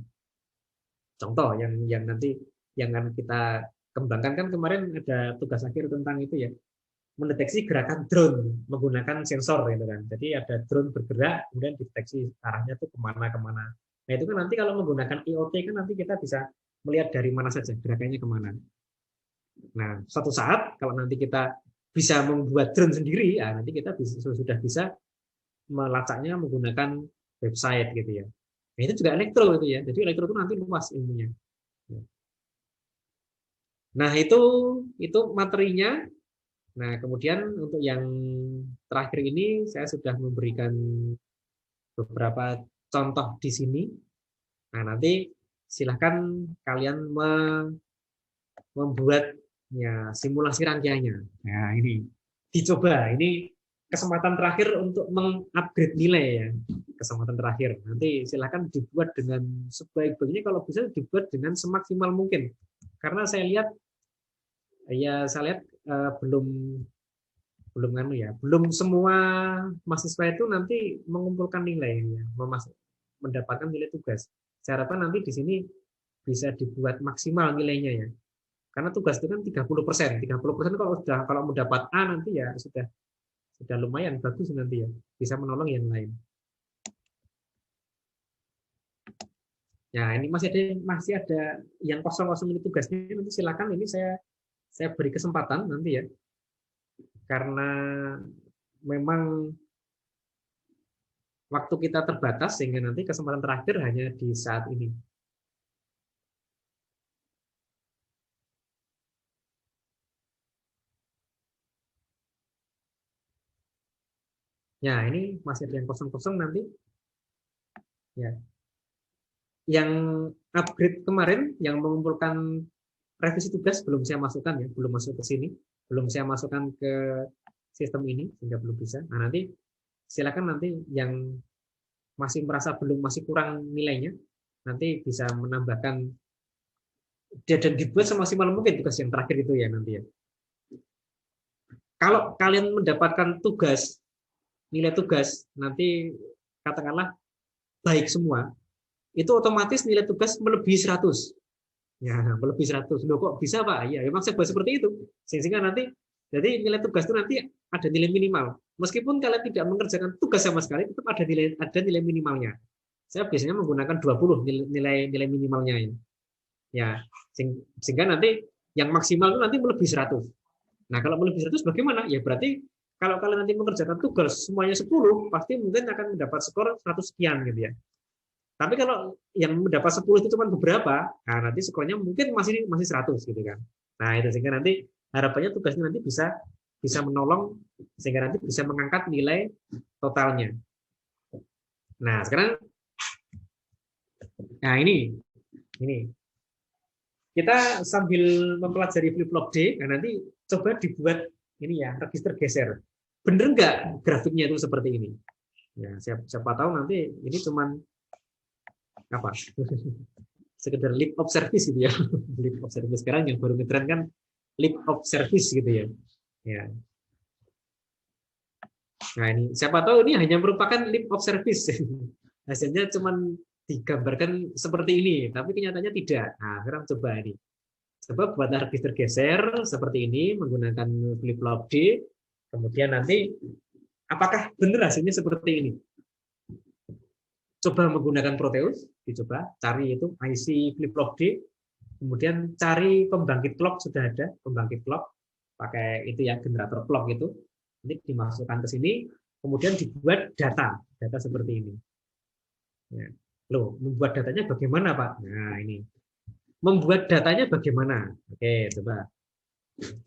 Contoh yang nanti yang akan kita kembangkan kan kemarin ada tugas akhir tentang itu ya, mendeteksi gerakan drone menggunakan sensor gitu kan. Jadi ada drone bergerak kemudian deteksi arahnya tuh kemana-kemana. Nah itu kan nanti kalau menggunakan IoT kan nanti kita bisa melihat dari mana saja gerakannya kemana. Nah suatu saat kalau nanti kita bisa membuat drone sendiri, ya nanti kita sudah bisa melacaknya menggunakan website gitu ya. Nah, itu juga elektro itu ya. Jadi elektro itu nanti luas ilmunya. Nah, itu materinya. Nah, kemudian untuk yang terakhir ini saya sudah memberikan beberapa contoh di sini. Nah, nanti silahkan kalian membuat ya simulasi rangkaiannya. Nah, ini dicoba. Ini kesempatan terakhir untuk mengupgrade nilai ya. Kesempatan terakhir. Nanti silahkan dibuat dengan sebaik-baiknya, kalau bisa dibuat dengan semaksimal mungkin. Karena saya lihat belum belum belum semua mahasiswa itu nanti mengumpulkan nilai ya, mendapatkan nilai tugas. Saya harapkan nanti di sini bisa dibuat maksimal nilainya ya. Karena tugas itu kan 30%. 30% kalau mendapat A nanti ya sudah lumayan bagus nanti ya. Bisa menolong yang lain. Ya, ini masih ada yang kosong-kosong ini tugasnya, nanti silakan ini saya beri kesempatan nanti ya. Karena memang waktu kita terbatas sehingga nanti kesempatan terakhir hanya di saat ini. Ya, ini masih ada yang kosong-kosong nanti. Ya. Yang upgrade kemarin yang mengumpulkan revisi tugas belum saya masukkan ya, belum masuk ke sini, belum saya masukkan ke sistem ini sehingga belum bisa. Nah, nanti silakan nanti yang masih merasa masih kurang nilainya nanti bisa menambahkan dan dibuat semaksimal mungkin tugas yang terakhir itu ya nanti ya. Kalau kalian mendapatkan nilai tugas nanti katakanlah baik semua, itu otomatis nilai tugas melebihi 100. Ya, melebihi 100. Loh kok bisa, Pak? Ya, memang saya buat seperti itu. Sehingga nanti jadi nilai tugas itu nanti ada nilai minimal. Meskipun kalian tidak mengerjakan tugas sama sekali, tetap ada nilai minimalnya. Saya biasanya menggunakan 20 nilai minimalnya ini. Ya, sehingga nanti yang maksimal itu nanti melebihi 100. Nah, kalau melebihi 100 bagaimana? Ya berarti kalau kalian nanti mengerjakan tugas semuanya 10, pasti mungkin akan mendapat skor 100 sekian gitu ya. Tapi kalau yang mendapat 10 itu cuma beberapa, nah nanti skornya mungkin masih 100 gitu kan. Nah, itu sehingga nanti harapannya tugasnya nanti bisa menolong sehingga nanti bisa mengangkat nilai totalnya. Nah, sekarang ini Kita sambil mempelajari flip-flop D, nah nanti coba dibuat ini ya, register geser. Bener nggak grafiknya itu seperti ini? Ya, siapa tahu nanti ini cuman apa? Sekedar leap of service gitu ya. Leap of service sekarang yang baru ngetren kan leap of service gitu ya. Ya. Nah, ini siapa tahu ini hanya merupakan leap of service. Hasilnya cuman digambarkan seperti ini, tapi kenyataannya tidak. Nah, sekarang coba ini. Coba buatlah register geser seperti ini menggunakan flip-flop D. Kemudian nanti apakah benar hasilnya seperti ini? Coba menggunakan Proteus, dicoba cari itu IC flip-flop D. Kemudian cari pembangkit clock, sudah ada pembangkit clock pakai itu ya, generator clock itu. Ini dimasukkan ke sini, kemudian dibuat data seperti ini. Ya. Loh, membuat datanya bagaimana, Pak? Nah, ini. Membuat datanya bagaimana? Oke, coba.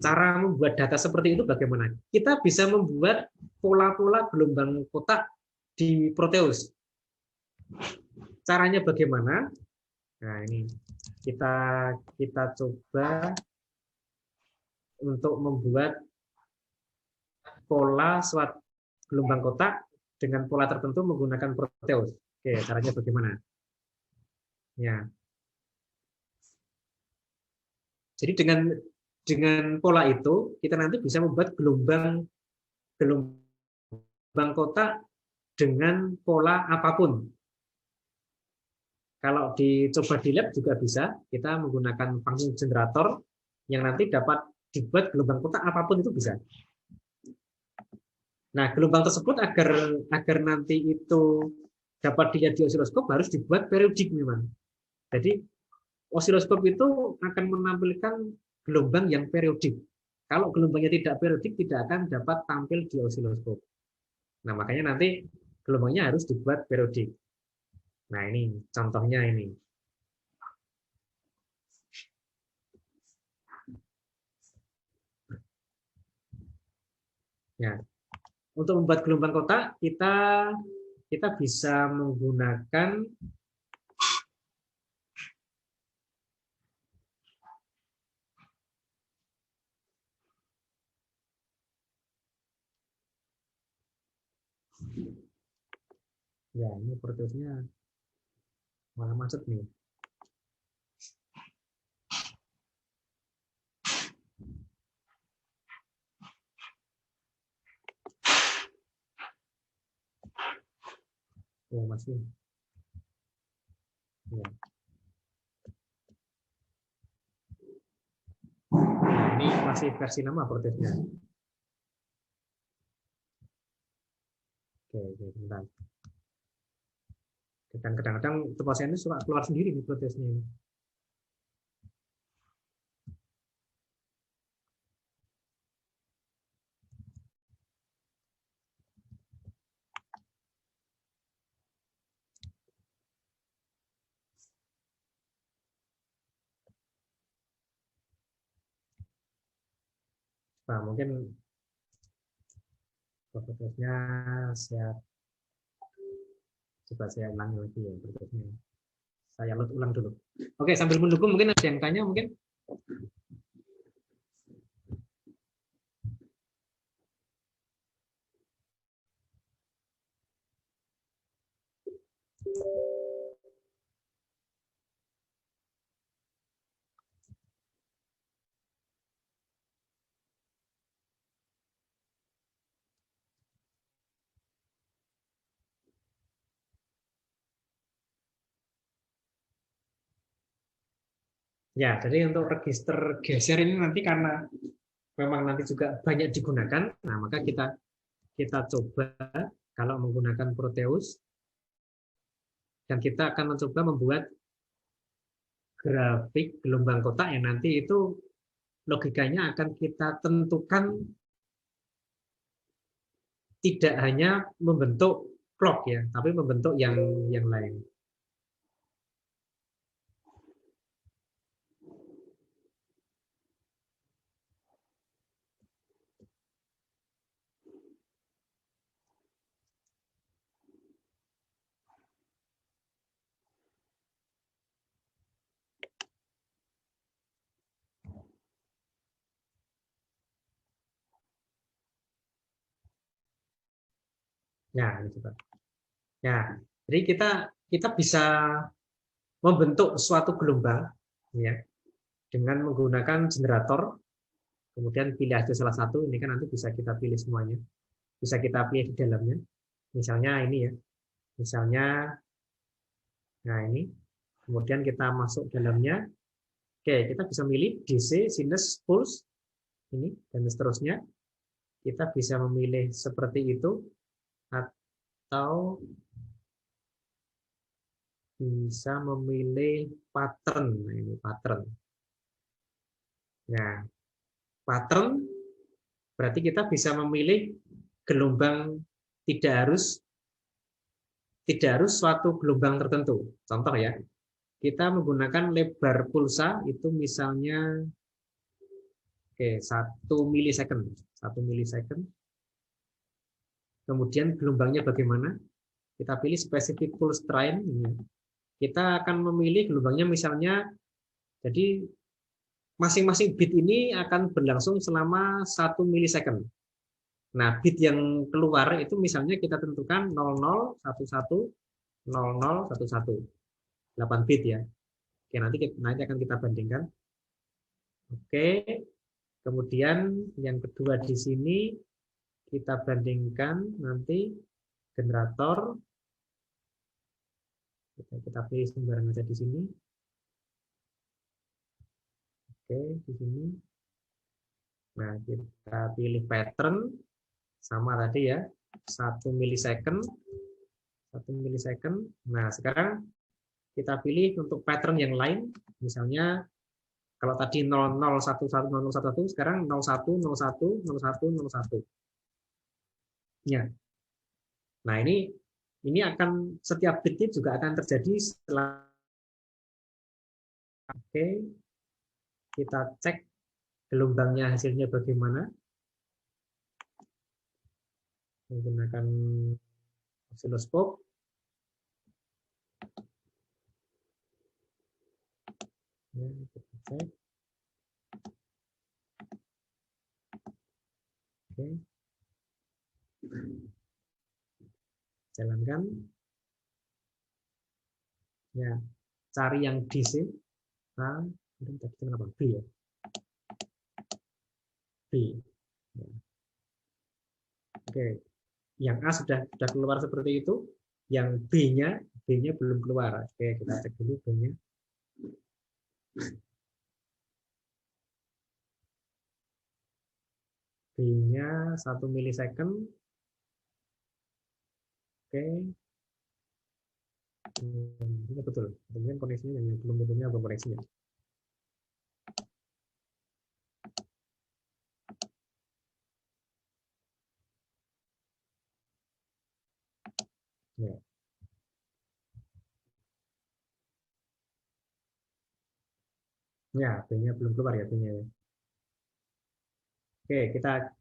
Cara membuat data seperti itu bagaimana? Kita bisa membuat pola-pola gelombang kotak di Proteus. Caranya bagaimana? Nah, ini kita coba untuk membuat pola suatu gelombang kotak dengan pola tertentu menggunakan Proteus. Oke, caranya bagaimana? Ya. Jadi dengan pola itu kita nanti bisa membuat gelombang kotak dengan pola apapun. Kalau dicoba di lab juga bisa, kita menggunakan fungsi generator yang nanti dapat dibuat gelombang kotak apapun itu bisa. Nah, gelombang tersebut agar nanti itu dapat dilihat di osiloskop harus dibuat periodik memang. Jadi osiloskop itu akan menampilkan gelombang yang periodik. Kalau gelombangnya tidak periodik tidak akan dapat tampil di osiloskop. Nah, makanya nanti gelombangnya harus dibuat periodik. Nah, ini contohnya ini. Ya, untuk membuat gelombang kotak kita bisa menggunakan ya ini Proteusnya malah macet nih. Oh, masih. Ya. Nah, ini masih versi nama Proteusnya. Oke, bentar. Kadang-kadang tempatnya ini suka keluar sendiri nih Proteusnya. Nah, mungkin Proteusnya saya coba saya ulangi lagi ya Proteusnya. Saya load ulang dulu. Oke, sambil menunggu mungkin ada yang tanya mungkin. Ya, jadi untuk register geser ini nanti karena memang nanti juga banyak digunakan, nah maka kita coba kalau menggunakan Proteus dan kita akan mencoba membuat grafik gelombang kotak yang nanti itu logikanya akan kita tentukan tidak hanya membentuk clock ya, tapi membentuk yang lain. Ya, ini coba. Ya, jadi kita bisa membentuk suatu gelombang ya dengan menggunakan generator, kemudian pilih aja salah satu, ini kan nanti bisa kita pilih semuanya. Bisa kita pilih di dalamnya. Misalnya ini ya. Misalnya nah ini. Kemudian kita masuk dalamnya. Oke, kita bisa milih DC, sinus, pulse ini dan seterusnya. Kita bisa memilih seperti itu atau bisa memilih pattern. Nah, ini pattern. Nah, pattern berarti kita bisa memilih gelombang tidak harus suatu gelombang tertentu. Contoh ya, kita menggunakan lebar pulsa itu misalnya oke, 1 milisecond. 1 milisecond. Kemudian gelombangnya bagaimana? Kita pilih specific pulse train. Kita akan memilih gelombangnya misalnya, jadi masing-masing bit ini akan berlangsung selama 1 milisecond. Nah, bit yang keluar itu misalnya kita tentukan 00, 11, 00, 11. 8 bit ya. Oke, nanti akan kita bandingkan. Oke, kemudian yang kedua di sini kita bandingkan nanti generator. Kita pilih sembarang aja di sini. Oke, di sini. Nah, kita pilih pattern sama tadi ya, 1 milisecond. 1 milisecond. Nah, sekarang kita pilih untuk pattern yang lain. Misalnya kalau tadi 00110011, sekarang 01010101. Ya. Nah, ini akan setiap detik juga akan terjadi setelah. Oke, kita cek gelombangnya hasilnya bagaimana menggunakan osiloskop. Ya, kita cek. Oke. Jalankan. Ya, cari yang DC. A, tadi kenapa? B ya. B. Ya. Oke. Yang A sudah keluar seperti itu. Yang B-nya belum keluar. Oke, kita cek dulu B-nya. B-nya 1 milisecond. Oke. Ini betul. Kemudian koneksinya yang belum betulnya belum koneksinya. Ya. Ya, B-nya belum keluar ya B-nya. Oke, kita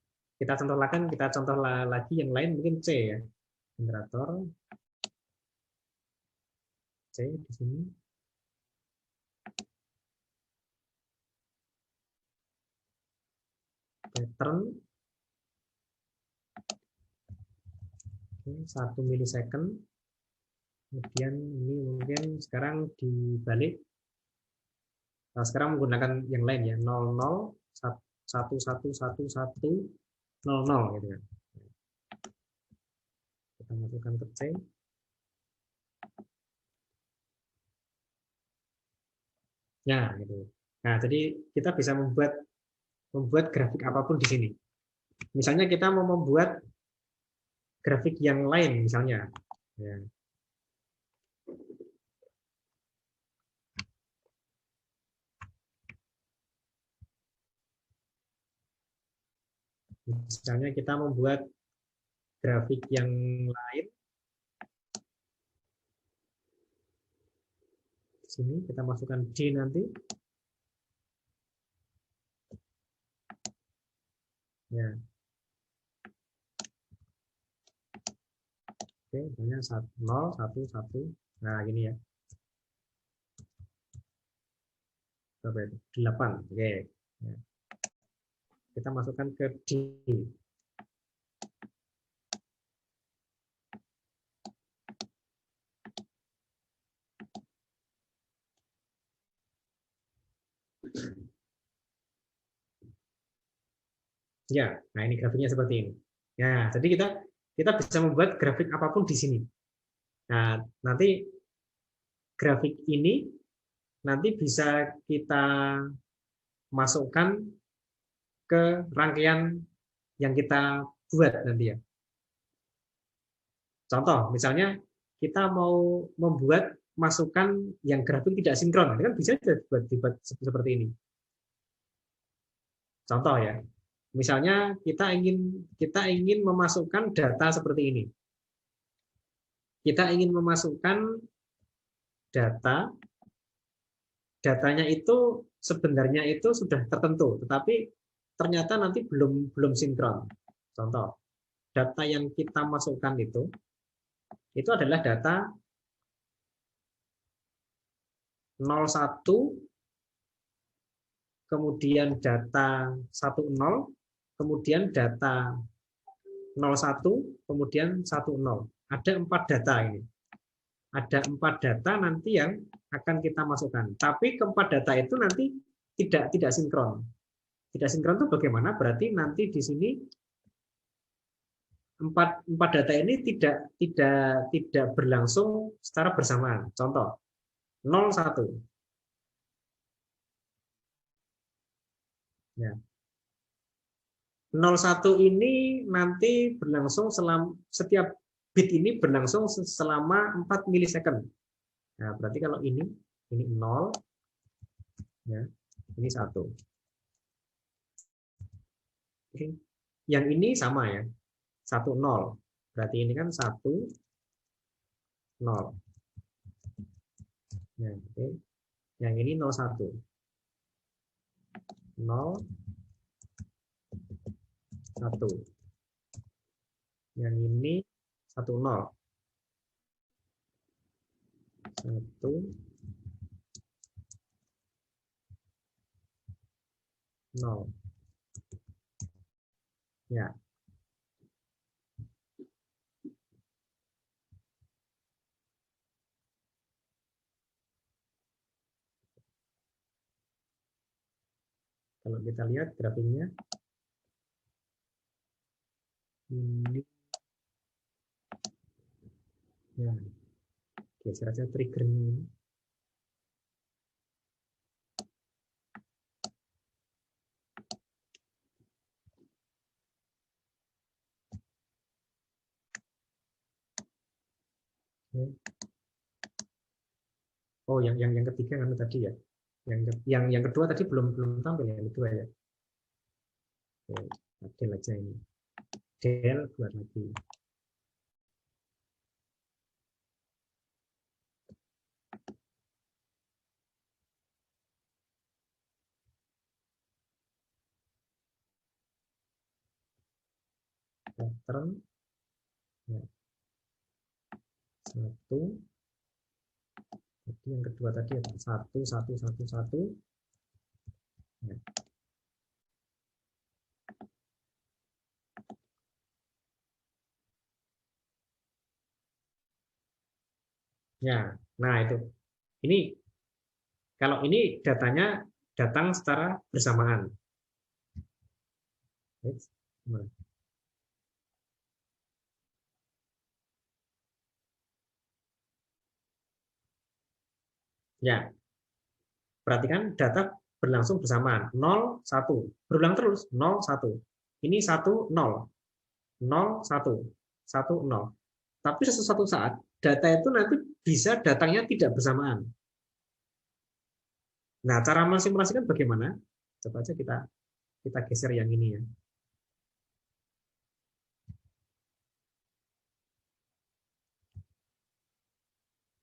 contoh lagi yang lain mungkin C ya. Generator C di sini. Pattern 1 milisecond. Kemudian ini mungkin sekarang dibalik. Nah, sekarang menggunakan yang lain ya, 00 1111 00 gitu kan. Kita masukkan ke C. Ya, gitu. Nah, jadi kita bisa membuat grafik apapun di sini. Misalnya kita mau membuat grafik yang lain misalnya. Ya. Misalnya kita membuat grafik yang lain. Di sini kita masukkan D nanti. Ya. Oke, misalnya 0, 1, 1. Nah, gini ya. Berapa itu? 8. Oke. Ya. Kita masukkan ke D. Ya, nah ini grafiknya seperti ini. Ya, jadi kita bisa membuat grafik apapun di sini. Nah, nanti grafik ini nanti bisa kita masukkan ke rangkaian yang kita buat nanti ya. Contoh, misalnya kita mau membuat masukan yang grafik tidak sinkron, kan bisa dibuat seperti ini. Contoh ya, misalnya kita ingin memasukkan data seperti ini. Kita ingin memasukkan datanya itu sebenarnya itu sudah tertentu, tetapi ternyata nanti belum sinkron. Contoh, data yang kita masukkan itu adalah data 01, kemudian data 10, kemudian data 01, kemudian 10. Ada 4 data ini. Ada 4 data nanti yang akan kita masukkan. Tapi keempat data itu nanti tidak sinkron. Tidak sinkron itu bagaimana? Berarti nanti di sini empat data ini tidak berlangsung secara bersamaan. Contoh 01. Ya. 01 ini nanti berlangsung setiap bit ini berlangsung selama 4 milisecond. Nah, berarti kalau ini 0, ya, ini 1. Oke. Yang ini sama ya, 1, 0. Berarti ini kan 1, 0. Ya, oke. Yang ini 01. 0, 1. Yang ini 1, 0. 1, 0. Ya. Kalau kita lihat grafiknya, ini ya, geser aja triggernya ini. Oh, yang ketiga kan tadi ya. Yang kedua tadi belum tampil yang kedua ya. Oke, del aja ini. Del buat lagi. Pattern ya. 1. Jadi yang kedua tadi ada 1, 1, 1, 1. Ya. Ya, nah itu. Ini kalau ini datanya datang secara bersamaan. Ya, perhatikan data berlangsung bersamaan. 0, 1. Berulang terus. 0, 1. Ini 1, 0. 0, 1. 1, 0. Tapi sesuatu saat, data itu nanti bisa datangnya tidak bersamaan. Nah, cara mensimulasikan bagaimana? Coba aja kita geser yang ini ya.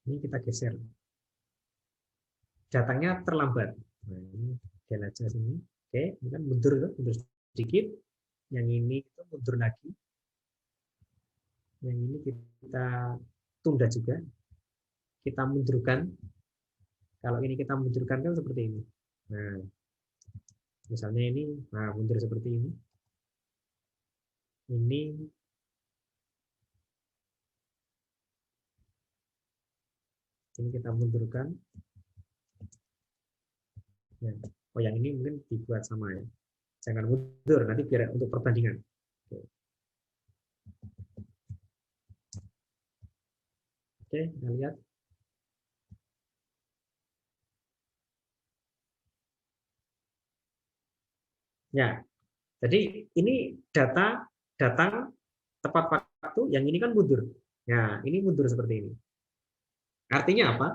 Ini kita geser. Datangnya terlambat. Nah, ini del aja sini. Oke, ini kan mundur sedikit. Yang ini itu mundur lagi. Yang ini kita tunda juga. Kita mundurkan. Kalau ini kita mundurkan kan seperti ini. Nah, misalnya ini, nah mundur seperti ini. Ini kita mundurkan. Ya. Oh, yang ini mungkin dibuat sama ya. Jangan mundur, nanti biar untuk perbandingan. Oke, kita lihat. Ya, jadi ini data datang tepat waktu, yang ini kan mundur. Ya, ini mundur seperti ini. Artinya apa?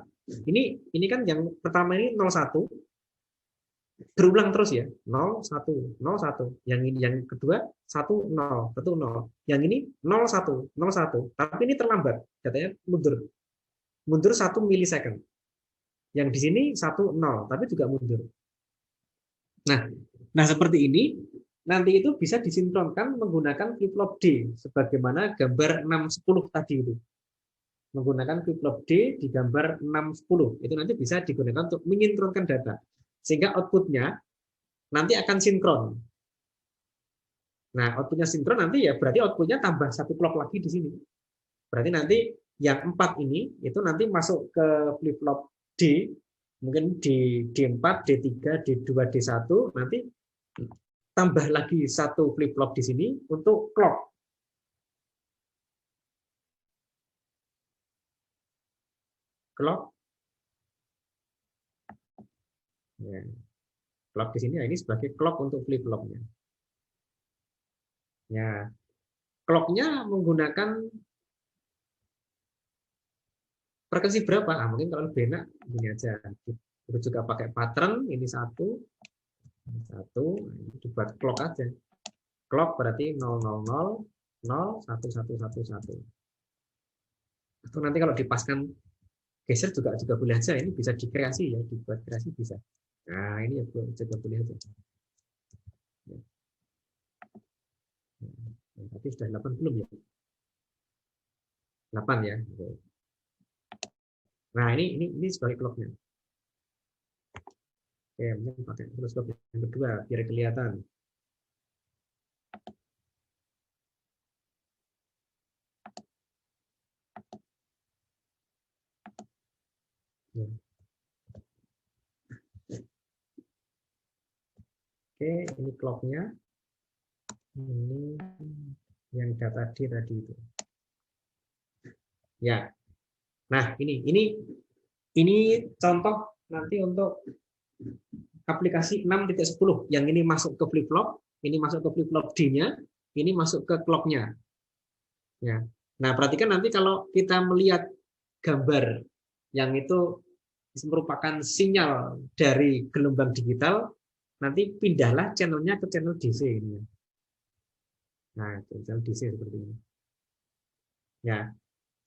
Ini kan yang pertama ini 01, berulang terus ya. 01, 01. Yang ini yang kedua 10, 10. Yang ini 01, 01. Tapi ini terlambat, datanya mundur. Mundur 1 milisecond. Yang di sini 10, tapi juga mundur. Nah, seperti ini nanti itu bisa disinkronkan menggunakan flip-flop D sebagaimana gambar 610 tadi itu. Menggunakan flip-flop D di gambar 610. Itu nanti bisa digunakan untuk mensinkronkan data. Sehingga outputnya nanti akan sinkron. Nah, outputnya sinkron nanti ya berarti outputnya tambah 1 clock lagi di sini. Berarti nanti yang 4 ini itu nanti masuk ke flip-flop D, mungkin di D4, D3, D2, D1, nanti tambah lagi 1 flip-flop di sini untuk clock. Clock. Ya. Clock di sini ini sebagai clock untuk flip-flopnya. Ya, clocknya menggunakan frekuensi berapa? Ah, mungkin kalau lebih enak ini aja. Kita juga pakai pattern, ini satu, ini dibuat clock aja. Clock berarti 000, 0, 1, 1, 1, 1. Atau nanti kalau dipaskan geser juga boleh aja. Ini bisa dikreasi ya, dibuat kreasi bisa. Nah, ini ya juga boleh aja. Tapi sudah 8 belum ya? 8 ya. Nah, ini sebagai clocknya. Oke, mungkin pakai terus clock yang kedua biar kelihatan. Ya. Oke, ini clocknya. Ini yang data D tadi itu. Ya. Nah, ini contoh nanti untuk aplikasi 6.10. Yang ini masuk ke flip-flop, ini masuk ke flip-flop D-nya, ini masuk ke clock-nya. Ya. Nah, perhatikan nanti kalau kita melihat gambar yang itu merupakan sinyal dari gelombang digital, nanti pindahlah channelnya ke channel DC ini. Nah, channel DC seperti ini. Ya,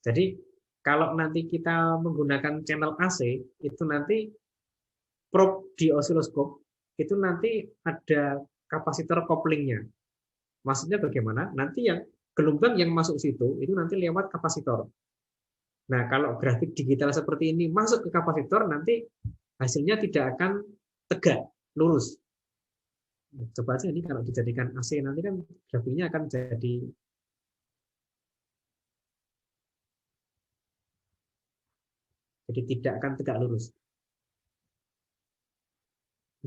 jadi kalau nanti kita menggunakan channel AC, itu nanti probe di osiloskop itu nanti ada kapasitor couplingnya. Maksudnya bagaimana? Nanti yang gelombang yang masuk situ itu nanti lewat kapasitor. Nah, kalau grafik digital seperti ini masuk ke kapasitor, nanti hasilnya tidak akan tegak, lurus. Coba aja ini kalau dijadikan AC nanti kan grafiknya akan jadi tidak akan tegak lurus.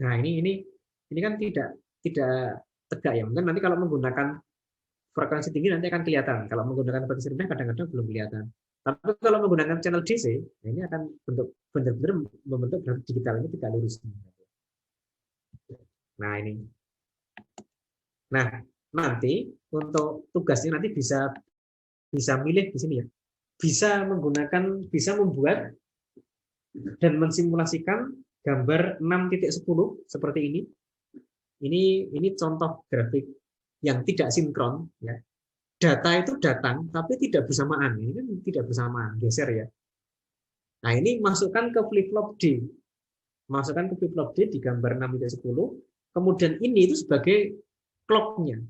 Nah, ini kan tidak tegak ya. Mungkin nanti kalau menggunakan frekuensi tinggi nanti akan kelihatan. Kalau menggunakan frekuensi rendah kadang-kadang belum kelihatan. Tapi kalau menggunakan channel DC, nah ini akan benar-benar membentuk grafik digital ini tidak lurus. Nah, ini. Nah, nanti untuk tugasnya nanti bisa milih di sini ya. Bisa membuat dan mensimulasikan gambar 6.10 seperti ini. Ini contoh grafik yang tidak sinkron ya. Data itu datang tapi tidak bersamaan. Ini kan tidak bersamaan, geser ya. Nah, ini masukkan ke flip-flop D. Masukkan ke flip-flop D di gambar 6.10. Kemudian ini itu sebagai clock-nya.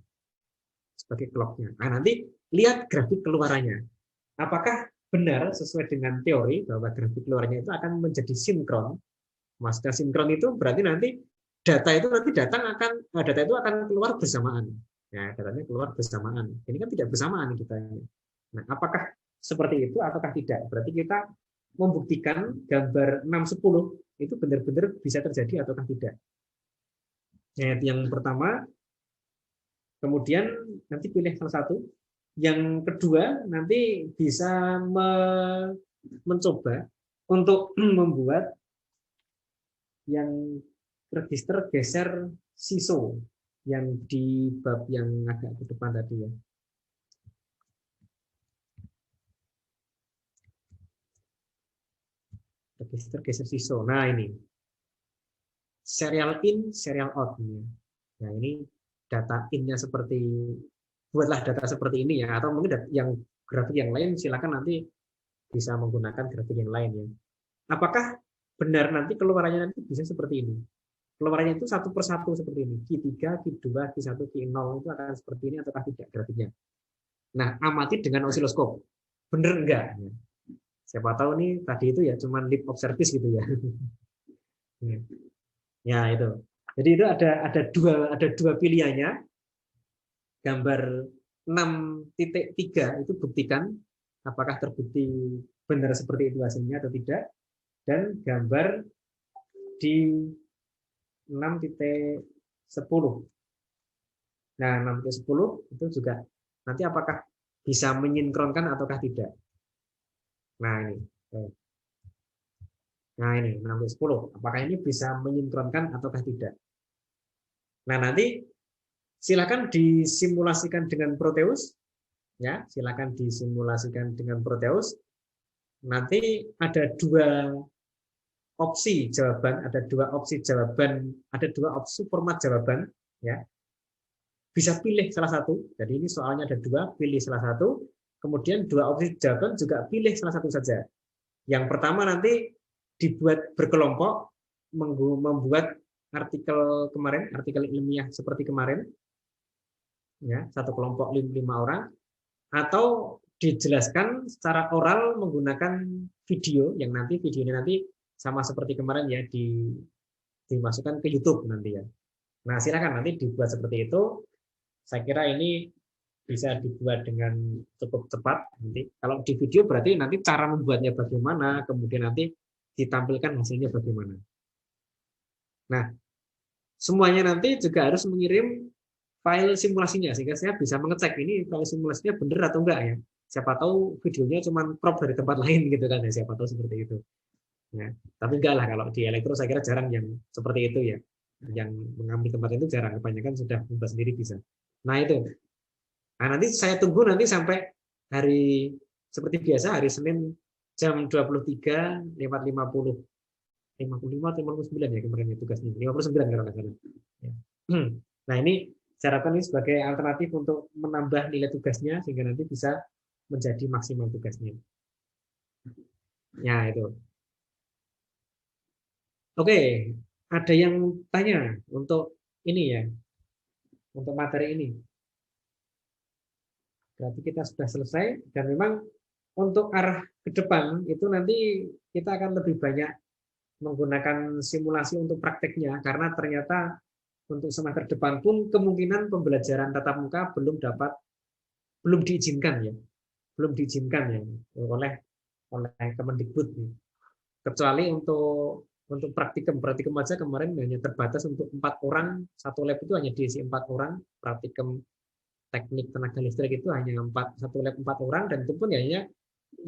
Sebagai clock-nya. Nah, nanti lihat grafik keluarannya. Apakah benar sesuai dengan teori bahwa grafik keluarannya itu akan menjadi sinkron? Maksudnya sinkron itu berarti nanti data itu akan keluar bersamaan. Ya, datanya keluar bersamaan. Ini kan tidak bersamaan kita. Nah, apakah seperti itu ataukah tidak? Berarti kita membuktikan gambar 610 itu benar-benar bisa terjadi ataukah tidak. Ya, yang pertama, kemudian nanti pilih salah satu. Yang kedua, nanti bisa mencoba untuk membuat yang register geser SISO yang di bab yang agak ke depan tadi ya. Register geser SISO. Nah ini serial in, serial out. Nah ini data innya seperti, buatlah data seperti ini ya, atau mungkin yang grafik yang lain silakan nanti bisa menggunakan grafik yang lain ya. Apakah benar nanti keluarannya nanti bisa seperti ini? Keluarannya itu satu persatu seperti ini. Q3, Q2, Q1, Q0 itu akan seperti ini ataukah tidak grafiknya. Nah, amati dengan osiloskop. Benar enggak? Siapa tahu nih tadi itu ya cuma lip of service gitu ya. Ya itu. Jadi itu ada dua pilihannya. Gambar 6.3 itu buktikan apakah terbukti benar seperti itu hasilnya atau tidak. Dan gambar di 6.10. Nah, 6.10 itu juga nanti apakah bisa menyinkronkan ataukah tidak. Nah, ini. Nah, ini 6.10. Apakah ini bisa menyinkronkan ataukah tidak. Nah, nanti silakan disimulasikan dengan Proteus. Ya, silakan disimulasikan dengan Proteus. Nanti ada dua opsi jawaban, ada dua opsi format jawaban, ya. Bisa pilih salah satu. Jadi ini soalnya ada dua, pilih salah satu. Kemudian dua opsi jawaban juga pilih salah satu saja. Yang pertama nanti dibuat berkelompok, membuat artikel kemarin, artikel ilmiah seperti kemarin, ya, satu kelompok 5 orang, atau dijelaskan secara oral menggunakan video, yang nanti videonya nanti sama seperti kemarin ya, dimasukkan ke YouTube nanti ya. Nah, silakan nanti dibuat seperti itu. Saya kira ini bisa dibuat dengan cukup cepat nanti. Kalau di video berarti nanti cara membuatnya bagaimana, kemudian nanti ditampilkan hasilnya bagaimana. Nah, semuanya nanti juga harus mengirim file simulasinya sehingga saya bisa mengecek ini file simulasinya benar atau enggak ya. Siapa tahu videonya cuma crop dari tempat lain gitu kan ya, siapa tahu seperti itu. Ya, tapi enggak lah kalau di elektro saya kira jarang yang seperti itu ya. Yang mengambil tempat itu jarang, kebanyakan sudah membuat sendiri bisa. Nah, itu. Nah, nanti saya tunggu nanti sampai hari seperti biasa hari Senin jam 23.50 55 atau 59 ya kemarin ya tugasnya 59 kalau nggak salah ya. Nah ini saya harapkan ini sebagai alternatif untuk menambah nilai tugasnya sehingga nanti bisa menjadi maksimal tugasnya ya itu. Oke, ada yang tanya untuk ini ya, untuk materi ini berarti kita sudah selesai dan memang untuk arah ke depan itu nanti kita akan lebih banyak menggunakan simulasi untuk prakteknya karena ternyata untuk semester depan pun kemungkinan pembelajaran tatap muka belum diizinkan ya oleh Kemendikbud ya. Kecuali untuk praktikum aja kemarin hanya terbatas untuk 4 orang, satu lab itu hanya diisi 4 orang, praktikum teknik tenaga listrik itu hanya satu lab 4 orang dan itu pun hanya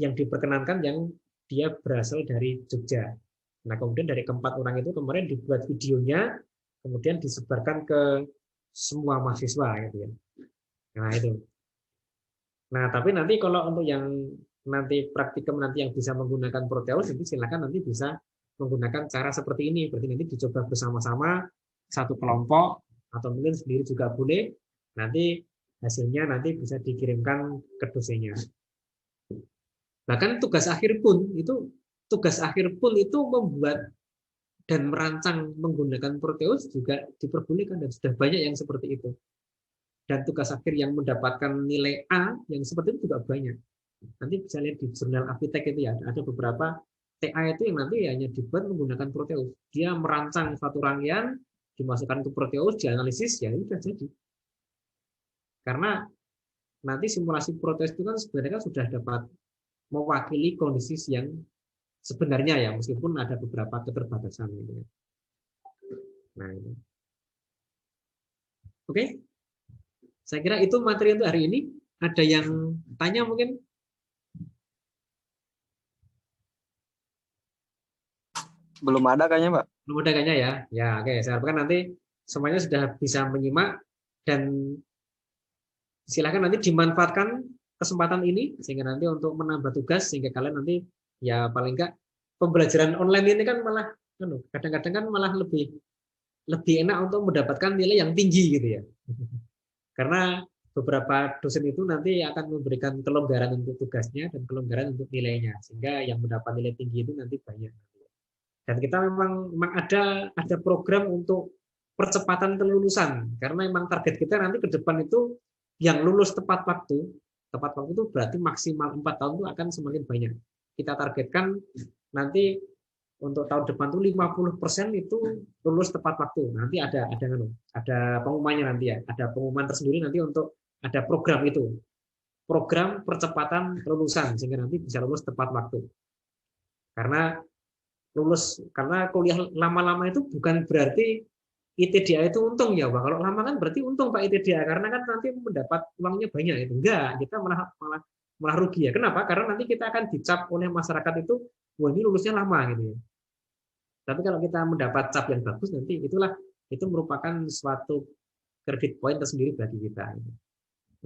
yang diperkenankan yang dia berasal dari Jogja. Nah, kemudian dari keempat orang itu kemarin dibuat videonya, kemudian disebarkan ke semua mahasiswa gitu ya. Nah, itu. Nah, tapi nanti kalau untuk yang nanti praktikum nanti yang bisa menggunakan Proteus itu silakan nanti bisa menggunakan cara seperti ini. Berarti nanti dicoba bersama-sama satu kelompok atau mungkin sendiri juga boleh. Nanti hasilnya nanti bisa dikirimkan ke dosennya. Bahkan tugas akhir pun itu membuat dan merancang menggunakan Proteus juga diperbolehkan dan sudah banyak yang seperti itu. Dan tugas akhir yang mendapatkan nilai A yang seperti itu juga banyak. Nanti bisa lihat di jurnal Avitek itu ya, ada beberapa TA itu yang nanti hanya dibuat menggunakan Proteus. Dia merancang satu rangkaian, dimasukkan ke Proteus, dianalisis, ya ini sudah jadi. Karena nanti simulasi Proteus itu kan sebenarnya kan sudah dapat mewakili kondisi yang sebenarnya ya, meskipun ada beberapa keterbatasan gitu ya. Nah, ini. Oke, saya kira itu materi untuk hari ini. Ada yang tanya mungkin? Belum ada kayaknya, Pak. Belum ada kayaknya ya. Ya, oke. Saya harapkan nanti semuanya sudah bisa menyimak dan silakan nanti dimanfaatkan kesempatan ini sehingga nanti untuk menambah tugas sehingga kalian nanti ya paling enggak pembelajaran online ini kan malah kadang-kadang kan malah lebih lebih enak untuk mendapatkan nilai yang tinggi gitu ya. Karena beberapa dosen itu nanti akan memberikan kelonggaran untuk tugasnya dan kelonggaran untuk nilainya sehingga yang mendapat nilai tinggi itu nanti banyak. Dan kita memang ada program untuk percepatan kelulusan karena memang target kita nanti ke depan itu yang lulus tepat waktu. Tepat waktu itu berarti maksimal 4 tahun itu akan semakin banyak. Kita targetkan nanti untuk tahun depan tuh 50% itu lulus tepat waktu. Nanti ada pengumumannya nanti ya, ada pengumuman tersendiri nanti untuk ada program itu. Program percepatan kelulusan sehingga nanti bisa lulus tepat waktu. Karena kuliah lama-lama itu bukan berarti ITDA itu untung ya, Pak. Kalau lama kan berarti untung Pak ITDA karena kan nanti mendapat uangnya banyak itu. Enggak, kita malah rugi ya. Kenapa? Karena nanti kita akan dicap oleh masyarakat itu, wah ini lulusnya lama gitu ya. Tapi kalau kita mendapat cap yang bagus nanti itu merupakan suatu kredit poin tersendiri bagi kita.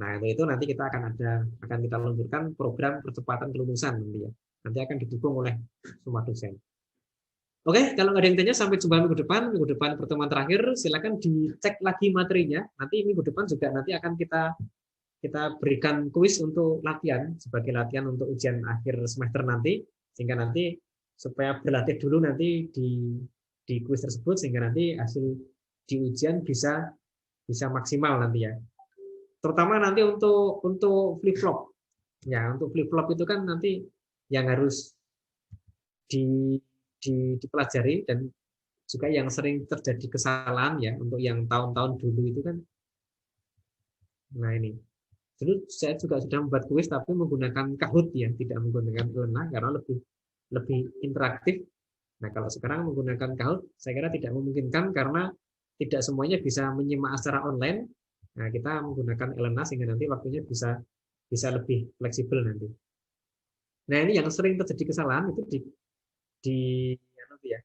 Nah, itu nanti kita akan kita luncurkan program percepatan kelulusan nanti ya. Nanti akan didukung oleh semua dosen. Oke, kalau nggak ada yang tanya sampai jumpa minggu depan pertemuan terakhir, silakan dicek lagi materinya. Nanti minggu depan juga nanti akan kita berikan kuis untuk latihan sebagai latihan untuk ujian akhir semester nanti, sehingga nanti supaya berlatih dulu nanti di kuis tersebut sehingga nanti hasil di ujian bisa maksimal nanti ya. Terutama nanti untuk flip flop. Ya, untuk flip flop itu kan nanti yang harus di dipelajari dan juga yang sering terjadi kesalahan ya untuk yang tahun-tahun dulu itu kan. Nah ini dulu saya juga sudah membuat kuis tapi menggunakan Kahoot ya, tidak menggunakan Elena karena lebih lebih interaktif. Nah kalau sekarang menggunakan Kahoot saya kira tidak memungkinkan karena tidak semuanya bisa menyimak secara online. Nah kita menggunakan Elena sehingga nanti waktunya bisa bisa lebih fleksibel nanti. Nah ini yang sering terjadi kesalahan itu di ya,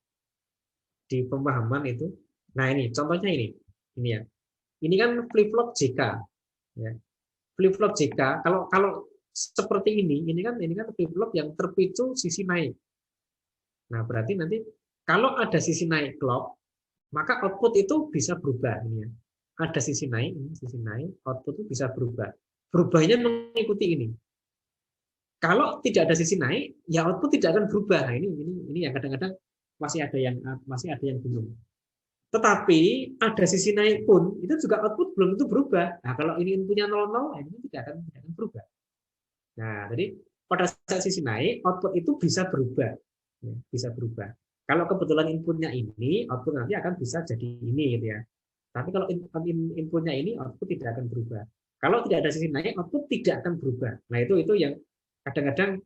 di pemahaman itu. Nah ini contohnya ini ya. Ini kan flip flop JK, ya. Flip flop JK kalau kalau seperti ini kan flip flop yang terpicu sisi naik. Nah berarti nanti kalau ada sisi naik clock, maka output itu bisa berubah ini ya. Ada sisi naik, output itu bisa berubah. Berubahnya mengikuti ini. Kalau tidak ada sisi naik, ya output tidak akan berubah. Nah, ini yang kadang-kadang masih ada yang bingung. Tetapi ada sisi naik pun itu juga output belum tentu berubah. Nah, kalau ini inputnya 00, ini tidak akan berubah. Nah, jadi pada saat sisi naik, output itu bisa berubah. Ya, bisa berubah. Kalau kebetulan inputnya ini, output nanti akan bisa jadi ini gitu ya. Tapi kalau inputnya ini, output tidak akan berubah. Kalau tidak ada sisi naik, output tidak akan berubah. Nah, itu yang kadang-kadang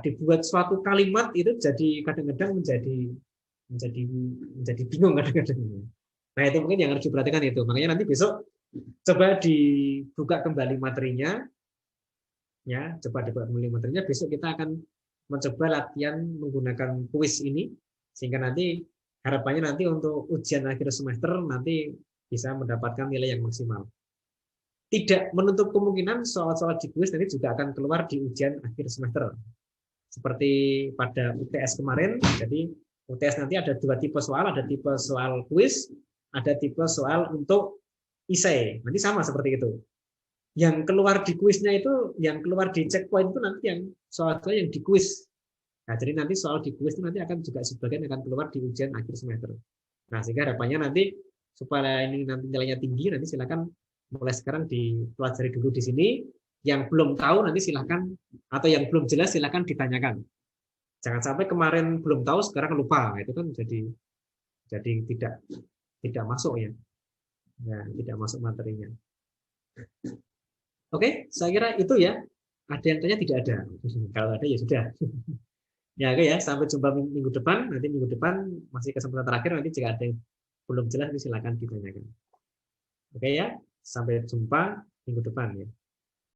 dibuat suatu kalimat itu jadi kadang-kadang menjadi bingung kadang-kadang. Nah itu mungkin yang harus diperhatikan itu. Makanya nanti besok coba dibuka kembali materinya, ya coba dibuka kembali materinya. Besok kita akan mencoba latihan menggunakan kuis ini, sehingga nanti harapannya nanti untuk ujian akhir semester nanti bisa mendapatkan nilai yang maksimal. Tidak menutup kemungkinan soal-soal di kuis nanti juga akan keluar di ujian akhir semester. Seperti pada UTS kemarin, jadi UTS nanti ada dua tipe soal, ada tipe soal kuis, ada tipe soal untuk isai. Nanti sama seperti itu. Yang keluar di kuisnya itu, yang keluar di checkpoint itu nanti yang soal-soal yang di kuis. Nah, jadi nanti soal di kuis itu nanti akan juga sebagian akan keluar di ujian akhir semester. Nah, sehingga harapannya nanti supaya ini nanti nilainya tinggi, nanti silakan mulai sekarang dipelajari dulu di sini. Yang belum tahu nanti silakan atau yang belum jelas silakan ditanyakan. Jangan sampai kemarin belum tahu sekarang lupa. Nah, itu kan jadi tidak masuk ya. Ya, tidak masuk materinya. Oke, saya kira itu ya. Ada yang tanya tidak ada. Kalau ada ya sudah. Ya oke ya, sampai jumpa minggu depan. Nanti minggu depan masih kesempatan terakhir nanti jika ada yang belum jelas silakan ditanyakan. Oke ya, sampai jumpa minggu depan ya.